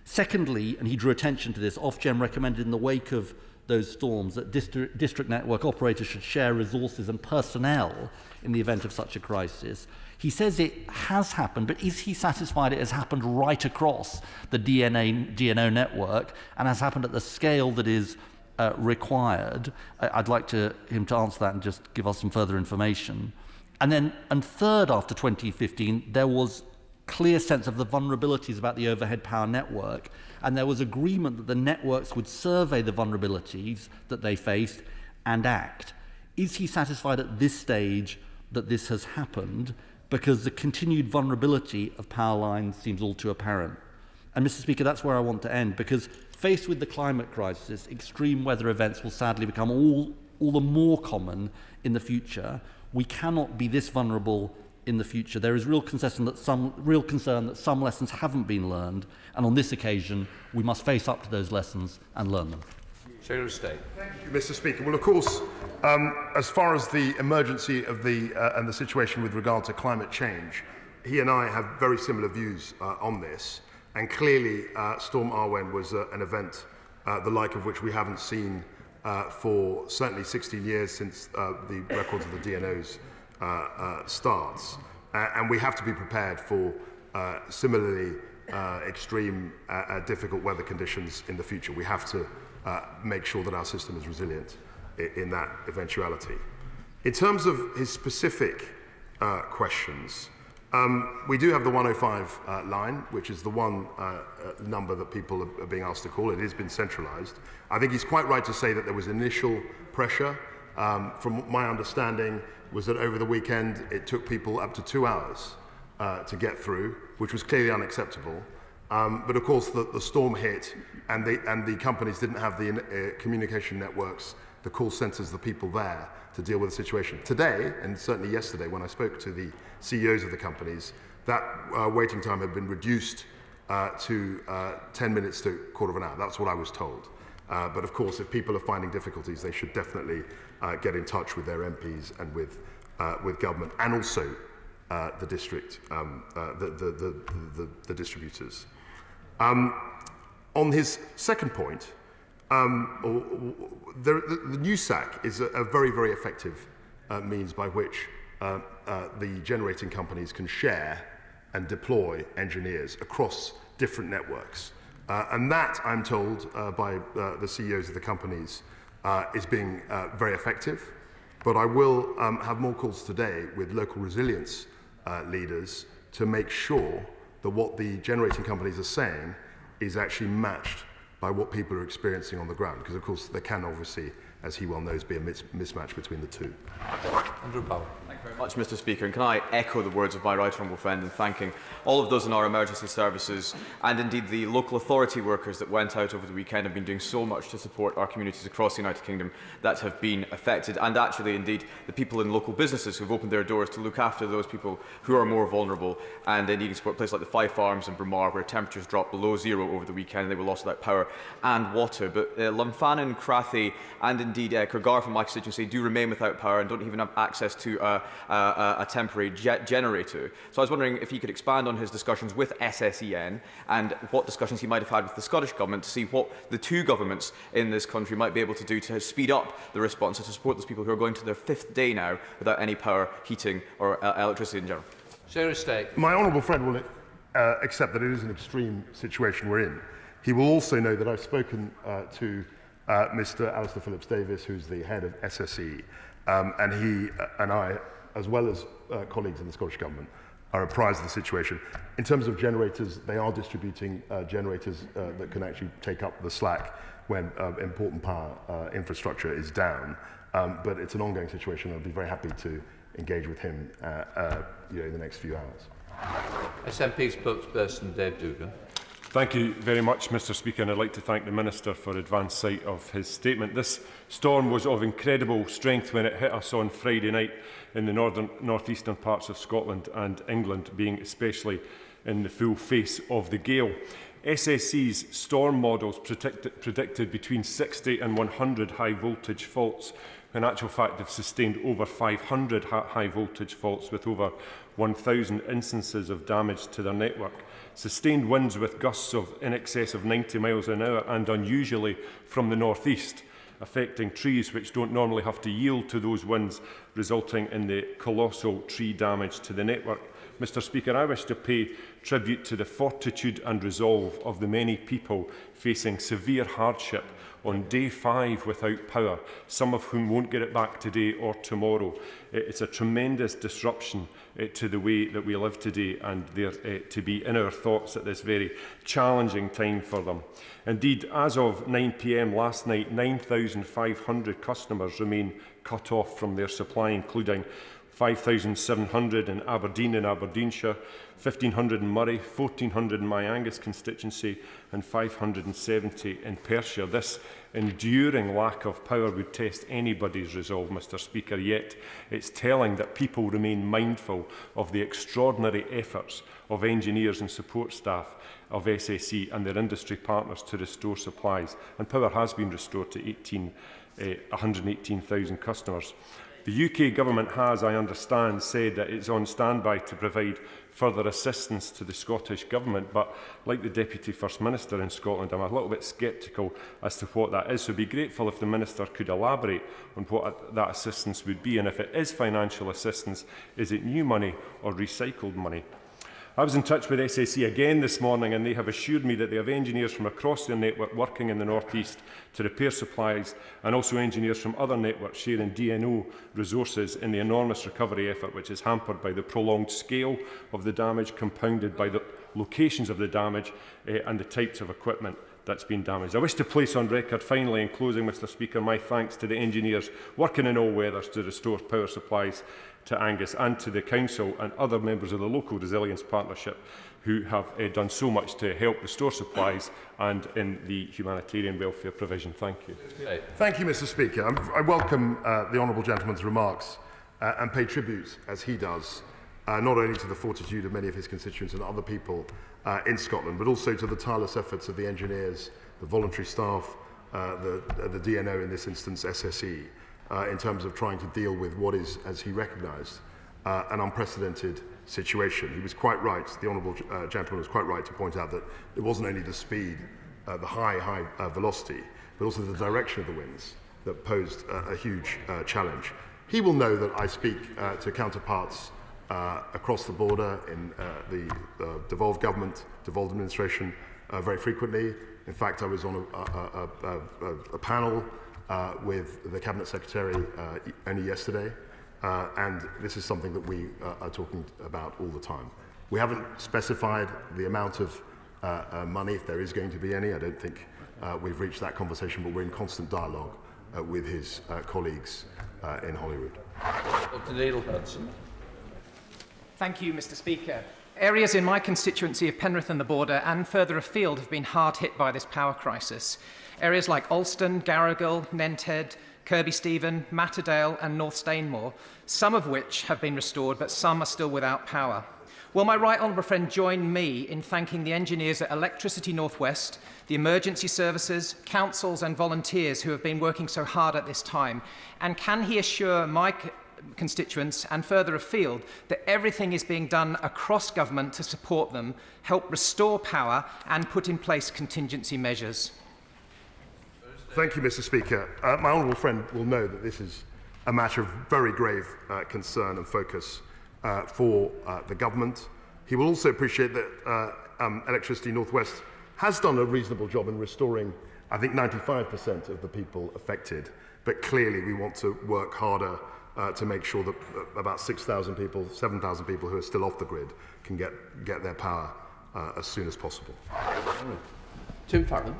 Secondly, and he drew attention to this, Ofgem recommended in the wake of those storms that district network operators should share resources and personnel in the event of such a crisis. He says it has happened, but is he satisfied it has happened right across the DNO network and has happened at the scale that is required? I'd like him to answer that and just give us some further information. And third, after 2015, there was clear sense of the vulnerabilities about the overhead power network, and there was agreement that the networks would survey the vulnerabilities that they faced and act. Is he satisfied at this stage that this has happened? Because the continued vulnerability of power lines seems all too apparent. And Mr. Speaker, that's where I want to end, because faced with the climate crisis, extreme weather events will sadly become all the more common in the future. We cannot be this vulnerable in the future. There is real concern that some lessons haven't been learned, and on this occasion, we must face up to those lessons and learn them. Secretary of State. Thank you, Mr. Speaker. Well, of course, as far as the emergency of and the situation with regard to climate change, he and I have very similar views on this. And clearly, Storm Arwen was an event the like of which we haven't seen for certainly 16 years since the records of the DNOs starts. And we have to be prepared for similarly extreme, difficult weather conditions in the future. We have to make sure that our system is resilient in that eventuality. In terms of his specific questions, we do have the 105 line, which is the one number that people are being asked to call. It has been centralised. I think he's quite right to say that there was initial pressure. From my understanding was that over the weekend it took people up to 2 hours to get through, which was clearly unacceptable. But of course the storm hit and the companies didn't have the communication networks, the call centres, the people there to deal with the situation. Today, and certainly yesterday when I spoke to the CEOs of the companies, that waiting time had been reduced to 10 minutes to a quarter of an hour. That's what I was told. But of course, if people are finding difficulties, they should definitely get in touch with their MPs and with government, and also the district, the distributors. On his second point, the new SAC is a very, very effective means by which the generating companies can share and deploy engineers across different networks. And that, I'm told by the CEOs of the companies, is being very effective. But I will have more calls today with local resilience leaders to make sure that what the generating companies are saying is actually matched by what people are experiencing on the ground. Because, of course, there can obviously, as he well knows, be a mismatch between the two. Andrew Power. Thank you very much, Mr. Speaker. And can I echo the words of my right honourable friend in thanking all of those in our emergency services and indeed the local authority workers that went out over the weekend and have been doing so much to support our communities across the United Kingdom that have been affected, and actually indeed the people in local businesses who have opened their doors to look after those people who are more vulnerable and needing support. Places like the Five Farms in Braemar, where temperatures dropped below zero over the weekend and they were lost without power and water. But Lumfannon, Crathy and indeed Creggar from my constituency do remain without power and don't even have access to a temporary generator. So I was wondering if he could expand on his discussions with SSEN and what discussions he might have had with the Scottish Government to see what the two governments in this country might be able to do to speed up the response and to support those people who are going to their 5th day now without any power, heating or electricity in general. Secretary of State. My honourable friend will accept that it is an extreme situation we're in. He will also know that I've spoken to Mr. Alistair Phillips-Davis, who's the head of SSE, and he and I, as well as colleagues in the Scottish Government, are apprised of the situation. In terms of generators, they are distributing generators that can actually take up the slack when important power infrastructure is down. But it's an ongoing situation. I'll be very happy to engage with him in the next few hours. SNP spokesperson Dave Dugan. Thank you very much, Mr. Speaker, and I'd like to thank the Minister for advance sight of his statement. This storm was of incredible strength when it hit us on Friday night in the northeastern parts of Scotland and England, being especially in the full face of the gale. SSE's storm models predicted between 60 and 100 high voltage faults. In actual fact, they've sustained over 500 high voltage faults with over 1,000 instances of damage to their network. Sustained winds with gusts of in excess of 90 miles an hour and unusually from the northeast, affecting trees which don't normally have to yield to those winds, resulting in the colossal tree damage to the network. Mr. Speaker, I wish to pay tribute to the fortitude and resolve of the many people facing severe hardship on day 5 without power, some of whom won't get it back today or tomorrow. It's a tremendous disruption to the way that we live today, and they're to be in our thoughts at this very challenging time for them. Indeed, as of 9 p.m. last night, 9,500 customers remain cut off from their supply, including 5,700 in Aberdeen and Aberdeenshire, 1,500 in Murray, 1,400 in my Angus constituency and 570 in Perthshire. This enduring lack of power would test anybody's resolve, Mr. Speaker, yet it's telling that people remain mindful of the extraordinary efforts of engineers and support staff of SSE and their industry partners to restore supplies, and power has been restored to 118,000 customers. The UK Government has, I understand, said that it's on standby to provide further assistance to the Scottish Government, but like the Deputy First Minister in Scotland, I'm a little bit sceptical as to what that is. So I'd be grateful if the Minister could elaborate on what that assistance would be, and if it is financial assistance, is it new money or recycled money? I was in touch with SSE again this morning, and they have assured me that they have engineers from across their network working in the North East to repair supplies, and also engineers from other networks sharing DNO resources in the enormous recovery effort, which is hampered by the prolonged scale of the damage, compounded by the locations of the damage and the types of equipment that's been damaged. I wish to place on record, finally, in closing, Mr. Speaker, my thanks to the engineers working in all weathers to restore power supplies to Angus, and to the Council and other members of the Local Resilience Partnership who have done so much to help restore supplies and in the humanitarian welfare provision. Thank you. Thank you, Mr. Speaker. I welcome the honourable gentleman's remarks and pay tribute, as he does, not only to the fortitude of many of his constituents and other people in Scotland, but also to the tireless efforts of the engineers, the voluntary staff, the DNO, in this instance SSE, in terms of trying to deal with what is, as he recognised, an unprecedented situation. He was quite right, the honourable gentleman was quite right to point out that it wasn't only the speed, the high velocity, but also the direction of the winds that posed a huge challenge. He will know that I speak to counterparts across the border in the devolved government, devolved administration very frequently. In fact, I was on a panel with the Cabinet Secretary only yesterday, and this is something that we are talking about all the time. We haven't specified the amount of money, if there is going to be any. I don't think we've reached that conversation, but we're in constant dialogue with his colleagues in Holyrood. Dr. Neil Hudson. Thank you, Mr. Speaker. Areas in my constituency of Penrith and the Border and further afield have been hard hit by this power crisis. Areas like Alston, Garrigal, Nenthead, Kirby Stephen, Matterdale and North Stainmore, some of which have been restored, but some are still without power. Will my right honourable friend join me in thanking the engineers at Electricity North West, the emergency services, councils and volunteers who have been working so hard at this time? And can he assure my constituents and further afield that everything is being done across government to support them, help restore power and put in place contingency measures? Thank you, Mr. Speaker. My honourable friend will know that this is a matter of very grave concern and focus for the government. He will also appreciate that Electricity North West has done a reasonable job in restoring, I think, 95% of the people affected. But clearly we want to work harder to make sure that about 6,000 people, 7,000 people who are still off the grid can get their power as soon as possible. Tim Farron.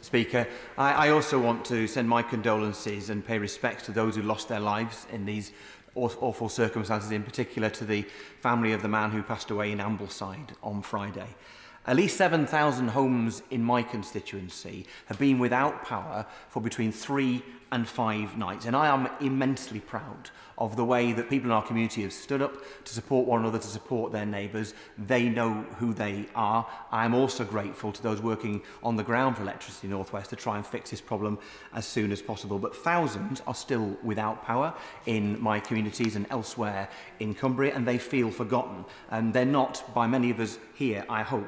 Speaker, I also want to send my condolences and pay respect to those who lost their lives in these awful circumstances, in particular to the family of the man who passed away in Ambleside on Friday. At least 7,000 homes in my constituency have been without power for between 3 and 5 nights. And I am immensely proud of the way that people in our community have stood up to support one another, to support their neighbours. They know who they are. I am also grateful to those working on the ground for Electricity North West to try and fix this problem as soon as possible. But thousands are still without power in my communities and elsewhere in Cumbria, and they feel forgotten. And they're not, by many of us here, I hope,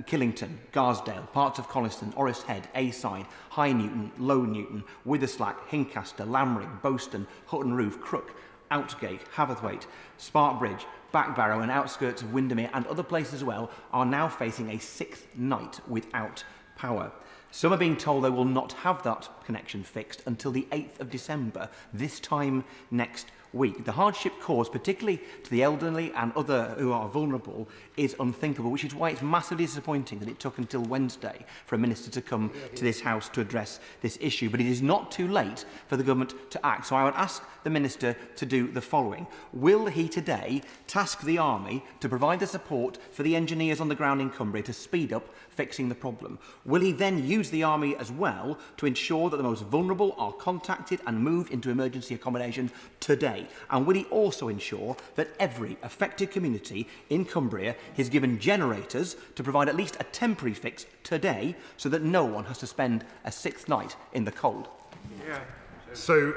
Killington, Garsdale, parts of Coniston, Orris Head, Aside, High Newton, Low Newton, Witherslack, Hincaster, Lamring, Bowston, Hutton Roof, Crook, Outgate, Haverthwaite, Sparkbridge, Backbarrow and outskirts of Windermere and other places as well are now facing a 6th night without power. Some are being told they will not have that connection fixed until the 8th of December, this time next week. The hardship caused, particularly to the elderly and other who are vulnerable, is unthinkable, which is why it's massively disappointing that it took until Wednesday for a minister to come to this House to address this issue. But it is not too late for the government to act. So I would ask the minister to do the following. Will he today task the army to provide the support for the engineers on the ground in Cumbria to speed up fixing the problem? Will he then use the army as well to ensure that the most vulnerable are contacted and moved into emergency accommodation today? And will he also ensure that every affected community in Cumbria is given generators to provide at least a temporary fix today so that no one has to spend a 6th night in the cold? Yeah. So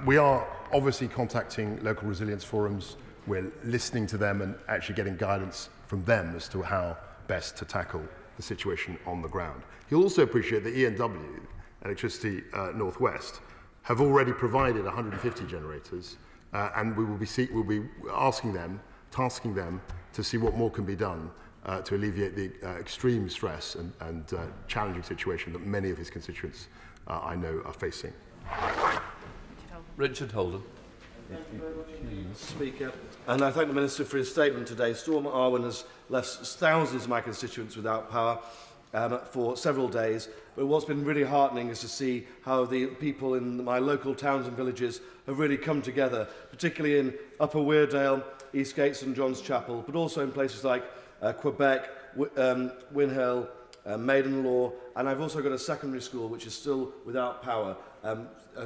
we are obviously contacting local resilience forums. We're listening to them and actually getting guidance from them as to how best to tackle the situation on the ground. You'll also appreciate that ENW, Electricity North West, have already provided 150 generators, and we'll be tasking them to see what more can be done to alleviate the extreme stress and challenging situation that many of his constituents I know are facing. Richard Holden. Speaker, and I thank the Minister for his statement today. Storm Arwen has left thousands of my constituents without power for several days, but what's been really heartening is to see how the people in my local towns and villages have really come together, particularly in Upper Weardale, Eastgate, St John's Chapel, but also in places like Quebec, Winhill, Maidenlaw, and I've also got a secondary school which is still without power,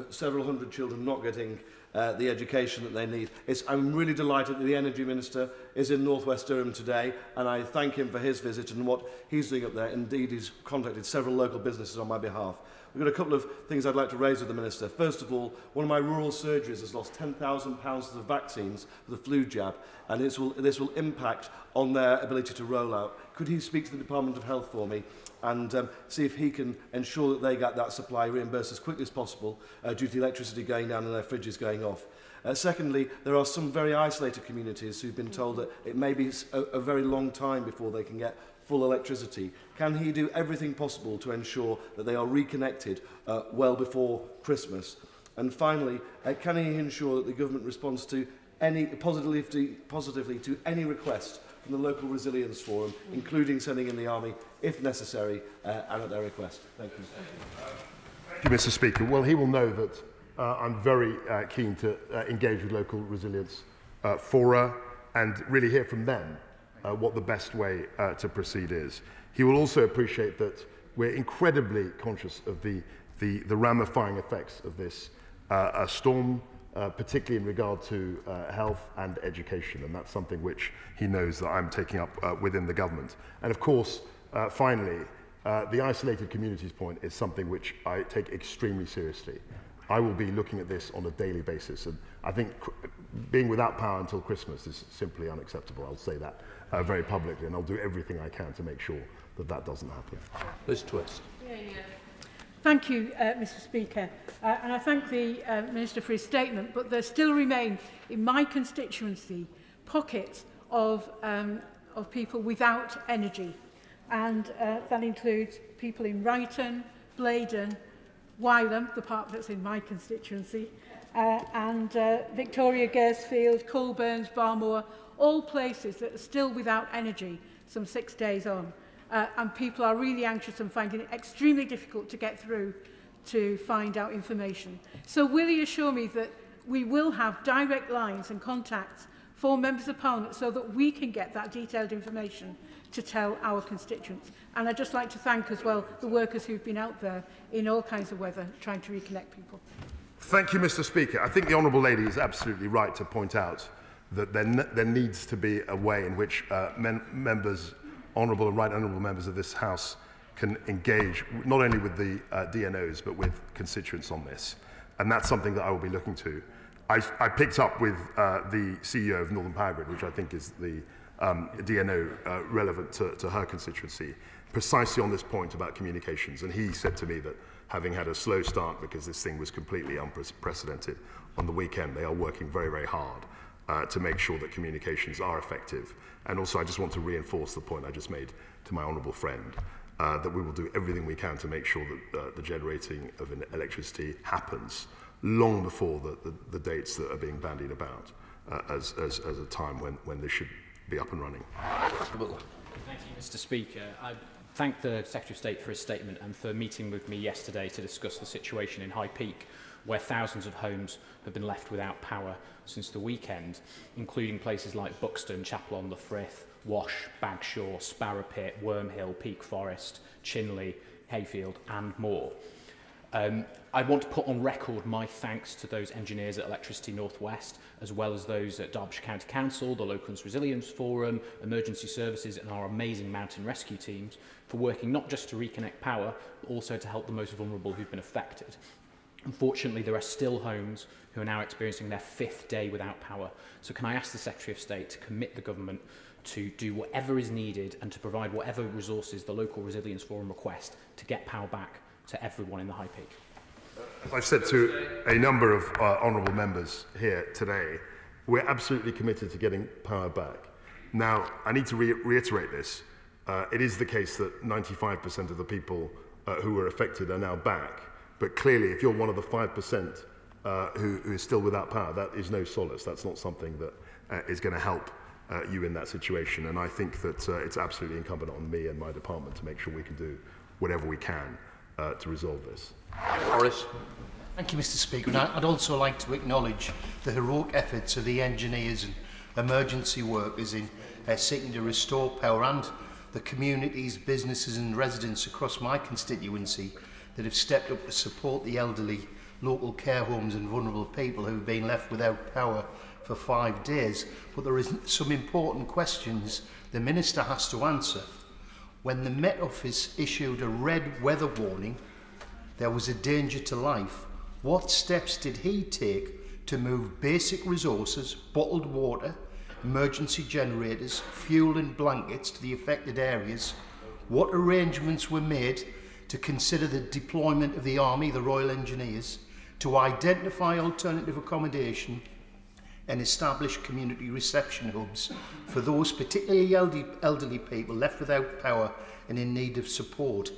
several hundred children not getting the education that they need. I'm really delighted that the Energy Minister is in North West Durham today, and I thank him for his visit and what he's doing up there. Indeed, he's contacted several local businesses on my behalf. We've got a couple of things I'd like to raise with the Minister. First of all, one of my rural surgeries has lost £10,000 worth of vaccines for the flu jab, and this will impact on their ability to roll out. Could he speak to the Department of Health for me and see if he can ensure that they get that supply reimbursed as quickly as possible due to the electricity going down and their fridges going off? Secondly, there are some very isolated communities who've been told that it may be a very long time before they can get full electricity. Can he do everything possible to ensure that they are reconnected well before Christmas? And finally, can he ensure that the government responds to positively to any request from the local resilience forum, including sending in the army if necessary and at their request? Thank you. Thank you, Mr. Speaker. Well, he will know that I'm very keen to engage with local resilience fora and really hear from them what the best way to proceed is. He will also appreciate that we're incredibly conscious of the ramifying effects of this storm, particularly in regard to health and education, and that's something which he knows that I'm taking up within the government. And of course, finally, the isolated communities point is something which I take extremely seriously. I will be looking at this on a daily basis, and I think being without power until Christmas is simply unacceptable. I'll say that very publicly, and I'll do everything I can to make sure that that doesn't happen. Liz Twist. Thank you, Mr. Speaker, and I thank the Minister for his statement, but there still remain in my constituency pockets of people without energy, and that includes people in Ryton, Blaydon, Wylam, the part that's in my constituency, and Victoria, Garesfield, Colburns, Barmore, all places that are still without energy some 6 days on. And people are really anxious and finding it extremely difficult to get through to find out information. So will you assure me that we will have direct lines and contacts for members of Parliament so that we can get that detailed information to tell our constituents? And I'd just like to thank as well the workers who've been out there in all kinds of weather trying to reconnect people. Thank you, Mr. Speaker. I think the Honourable Lady is absolutely right to point out that there needs to be a way in which members, honourable and right honourable members of this House, can engage not only with the DNOs but with constituents on this. And that's something that I will be looking to. I picked up with the CEO of Northern Power Grid, which I think is the DNO relevant to her constituency, precisely on this point about communications. And he said to me that having had a slow start because this thing was completely unprecedented on the weekend, they are working very, very hard to make sure that communications are effective. And also, I just want to reinforce the point I just made to my honourable friend, that we will do everything we can to make sure that the generating of electricity happens long before the dates that are being bandied about as a time when this should be up and running. Thank you, Mr. Speaker. I thank the Secretary of State for his statement and for meeting with me yesterday to discuss the situation in High Peak, where thousands of homes have been left without power since the weekend, including places like Buxton, Chapel on the Frith, Wash, Bagshaw, Sparrow Pit, Wormhill, Peak Forest, Chinley, Hayfield and more. I want to put on record my thanks to those engineers at Electricity North West, as well as those at Derbyshire County Council, the Local Resilience Forum, Emergency Services and our amazing mountain rescue teams for working not just to reconnect power, but also to help the most vulnerable who've been affected. Unfortunately, there are still homes who are now experiencing their 5th day without power. So can I ask the Secretary of State to commit the government to do whatever is needed and to provide whatever resources the Local Resilience Forum request to get power back to everyone in the High Peak? As I've said to a number of honourable members here today, we're absolutely committed to getting power back. Now, I need to reiterate this. It is the case that 95% of the people who were affected are now back. But clearly, if you're one of the 5% who is still without power, that is no solace. That's not something that is going to help you in that situation. And I think that it's absolutely incumbent on me and my department to make sure we can do whatever we can to resolve this. Boris. Thank you, Mr. Speaker. And I'd also like to acknowledge the heroic efforts of the engineers and emergency workers in seeking to restore power, and the communities, businesses and residents across my constituency that have stepped up to support the elderly, local care homes and vulnerable people who have been left without power for 5 days. But there is some important questions the Minister has to answer. When the Met Office issued a red weather warning, there was a danger to life. What steps did he take to move basic resources, bottled water, emergency generators, fuel and blankets to the affected areas? What arrangements were made to consider the deployment of the Army, the Royal Engineers, to identify alternative accommodation and establish community reception hubs for those particularly elderly people left without power and in need of support?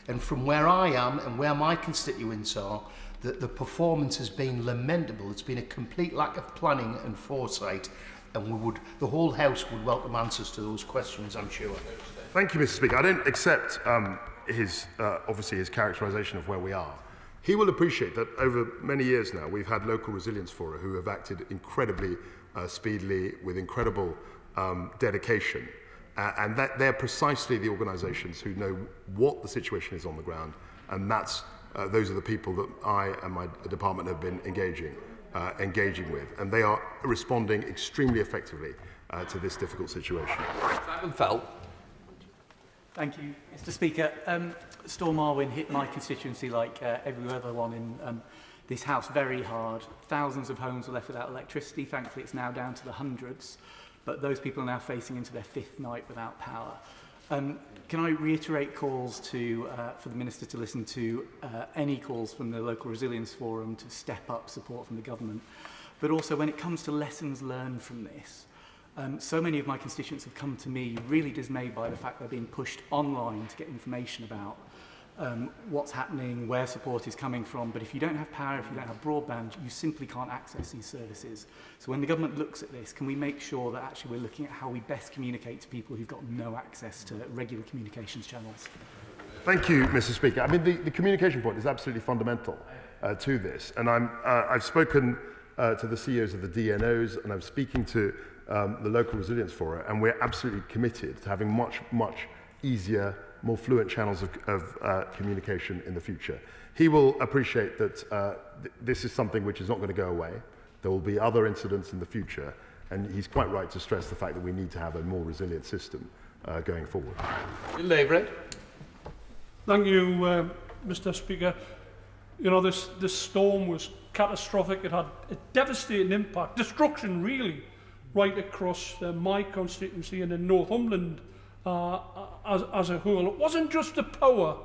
And from where I am and where my constituents are, the performance has been lamentable. It's been a complete lack of planning and foresight, and the whole House would welcome answers to those questions, I'm sure. Thank you, Mr. Speaker. I don't accept obviously his characterisation of where we are. He will appreciate that over many years now we've had local resilience fora who have acted incredibly speedily with incredible dedication, and that they're precisely the organisations who know what the situation is on the ground, and those are the people that I and my department have been engaging with, and they are responding extremely effectively to this difficult situation. Thank you, Mr. Speaker. Storm Arwen hit my constituency like every other one in this House very hard. Thousands of homes were left without electricity. Thankfully, it's now down to the hundreds, but those people are now facing into their 5th night without power. Can I reiterate calls for the Minister to listen to any calls from the Local Resilience Forum to step up support from the government, but also when it comes to lessons learned from this. So many of my constituents have come to me really dismayed by the fact they're being pushed online to get information about what's happening, where support is coming from. But if you don't have power, if you don't have broadband, you simply can't access these services. So when the government looks at this, can we make sure that actually we're looking at how we best communicate to people who've got no access to regular communications channels? Thank you, Mr. Speaker. I mean, the communication point is absolutely fundamental to this. And I've spoken to the CEOs of the DNOs, and I'm speaking to the Local Resilience Forum, and we're absolutely committed to having much easier, more fluent channels of communication in the future. He will appreciate that this is something which is not going to go away. There will be other incidents in the future, and he's quite right to stress the fact that we need to have a more resilient system going forward. Labour. Thank you, Mr. Speaker. You know, this storm was catastrophic. It had a devastating impact, destruction really, right across my constituency and in Northumberland as a whole. It wasn't just the power,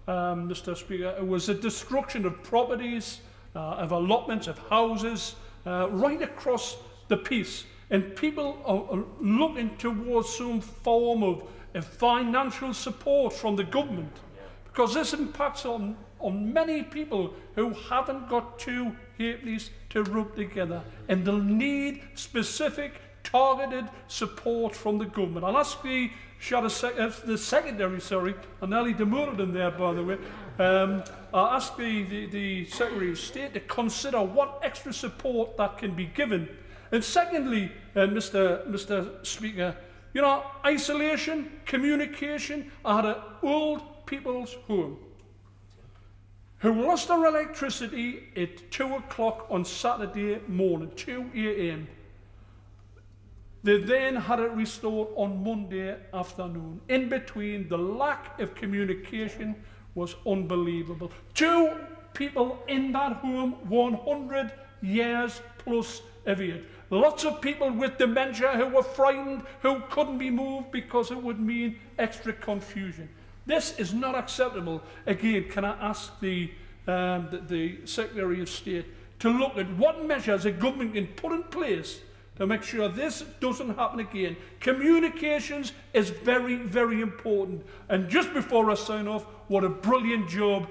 Mr. Speaker, it was the destruction of properties, of allotments, of houses, right across the piece. And people are looking towards some form of financial support from the government, because this impacts on many people who haven't got two halfpennies to rub together, and they'll need specific targeted support from the government. I'll ask the Secretary, I nearly demoted him there, by the way. I'll ask the Secretary of State to consider what extra support that can be given. And secondly, Mr. Speaker, you know, isolation, communication. I had an old people's home who lost their electricity at 2 o'clock on Saturday morning, 2 a.m. They then had it restored on Monday afternoon. In between, the lack of communication was unbelievable. 2 people in that home, 100 years plus of age. Lots of people with dementia who were frightened, who couldn't be moved because it would mean extra confusion. This is not acceptable. Again, can I ask the Secretary of State to look at what measures the government can put in place to make sure this doesn't happen again. Communications is very, very important. And just before I sign off, what a brilliant job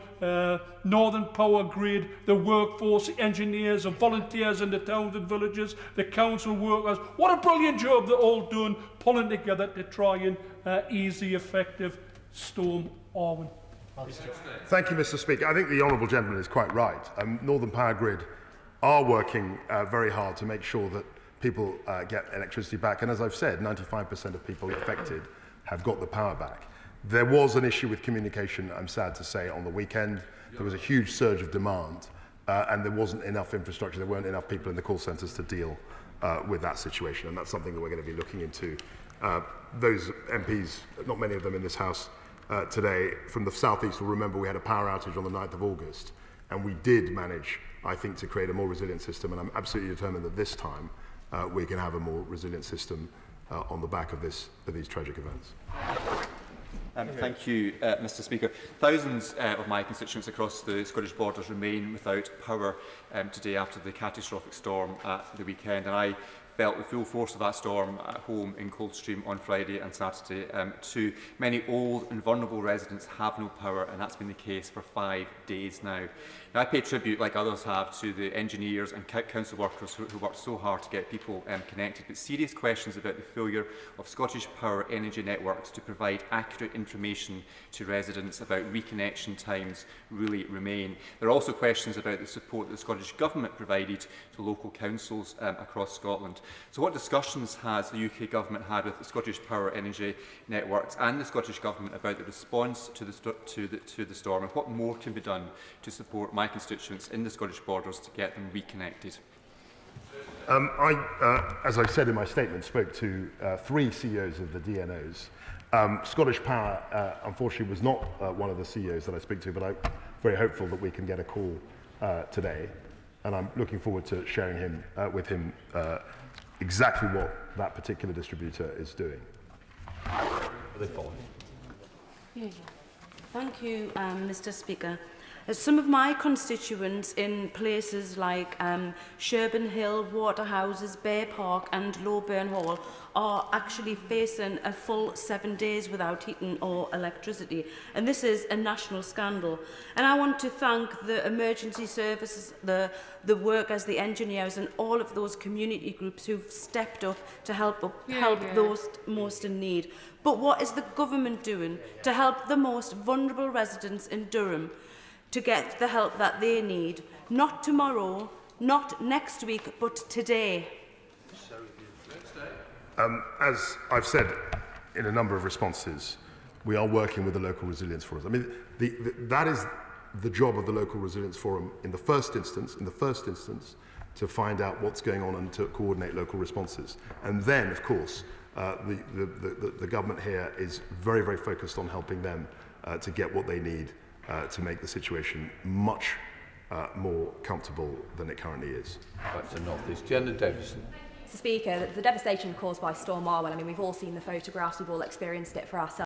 Northern Power Grid, the workforce, the engineers, the volunteers in the towns and villages, the council workers, what a brilliant job they're all done pulling together to try and ease the effect of Storm Arwen. Thank you, Mr. Speaker. I think the honourable gentleman is quite right. Northern Power Grid are working very hard to make sure that people get electricity back. And as I've said, 95% of people affected have got the power back. There was an issue with communication, I'm sad to say, on the weekend. There was a huge surge of demand, and there wasn't enough infrastructure. There weren't enough people in the call centres to deal with that situation, and that's something that we're going to be looking into. Those MPs, not many of them in this House today, from the South East will remember we had a power outage on the 9th of August, and we did manage, I think, to create a more resilient system, and I'm absolutely determined that this time we can have a more resilient system on the back of these tragic events. Thank you, Mr. Speaker. Thousands of my constituents across the Scottish borders remain without power today after the catastrophic storm at the weekend, and I felt the full force of that storm at home in Coldstream on Friday and Saturday too. Many old and vulnerable residents have no power, and that's been the case for 5 days now. Now, I pay tribute, like others have, to the engineers and council workers who worked so hard to get people connected, but serious questions about the failure of Scottish Power energy networks to provide accurate information to residents about reconnection times really remain. There are also questions about the support that the Scottish Government provided to local councils across Scotland. So what discussions has the UK Government had with the Scottish Power energy networks and the Scottish Government about the response to the storm, and what more can be done to support my constituents in the Scottish borders to get them reconnected? As I said in my statement, spoke to 3 CEOs of the DNOs. Scottish Power, unfortunately, was not one of the CEOs that I speak to, but I'm very hopeful that we can get a call today, and I'm looking forward to sharing with him exactly what that particular distributor is doing. Thank you, Mr. Speaker. Some of my constituents in places like Sherburn Hill, Waterhouses, Bear Park and Lowburn Hall are actually facing a full 7 days without heating or electricity. And this is a national scandal. And I want to thank the emergency services, the workers, the engineers and all of those community groups who've stepped up to help those most in need. But what is the government doing to help the most vulnerable residents in Durham to get the help that they need? Not tomorrow, not next week, but today. As I've said in a number of responses, we are working with the local resilience forums. I mean, that is the job of the local resilience forum in the first instance, to find out what's going on and to coordinate local responses. And then, of course, the government here is very, very focused on helping them to get what they need to make the situation much more comfortable than it currently is. Back to North East. Jenna Davison. Mr. Speaker, the devastation caused by Storm Arwen, I mean, we've all seen the photographs, we've all experienced it for ourselves.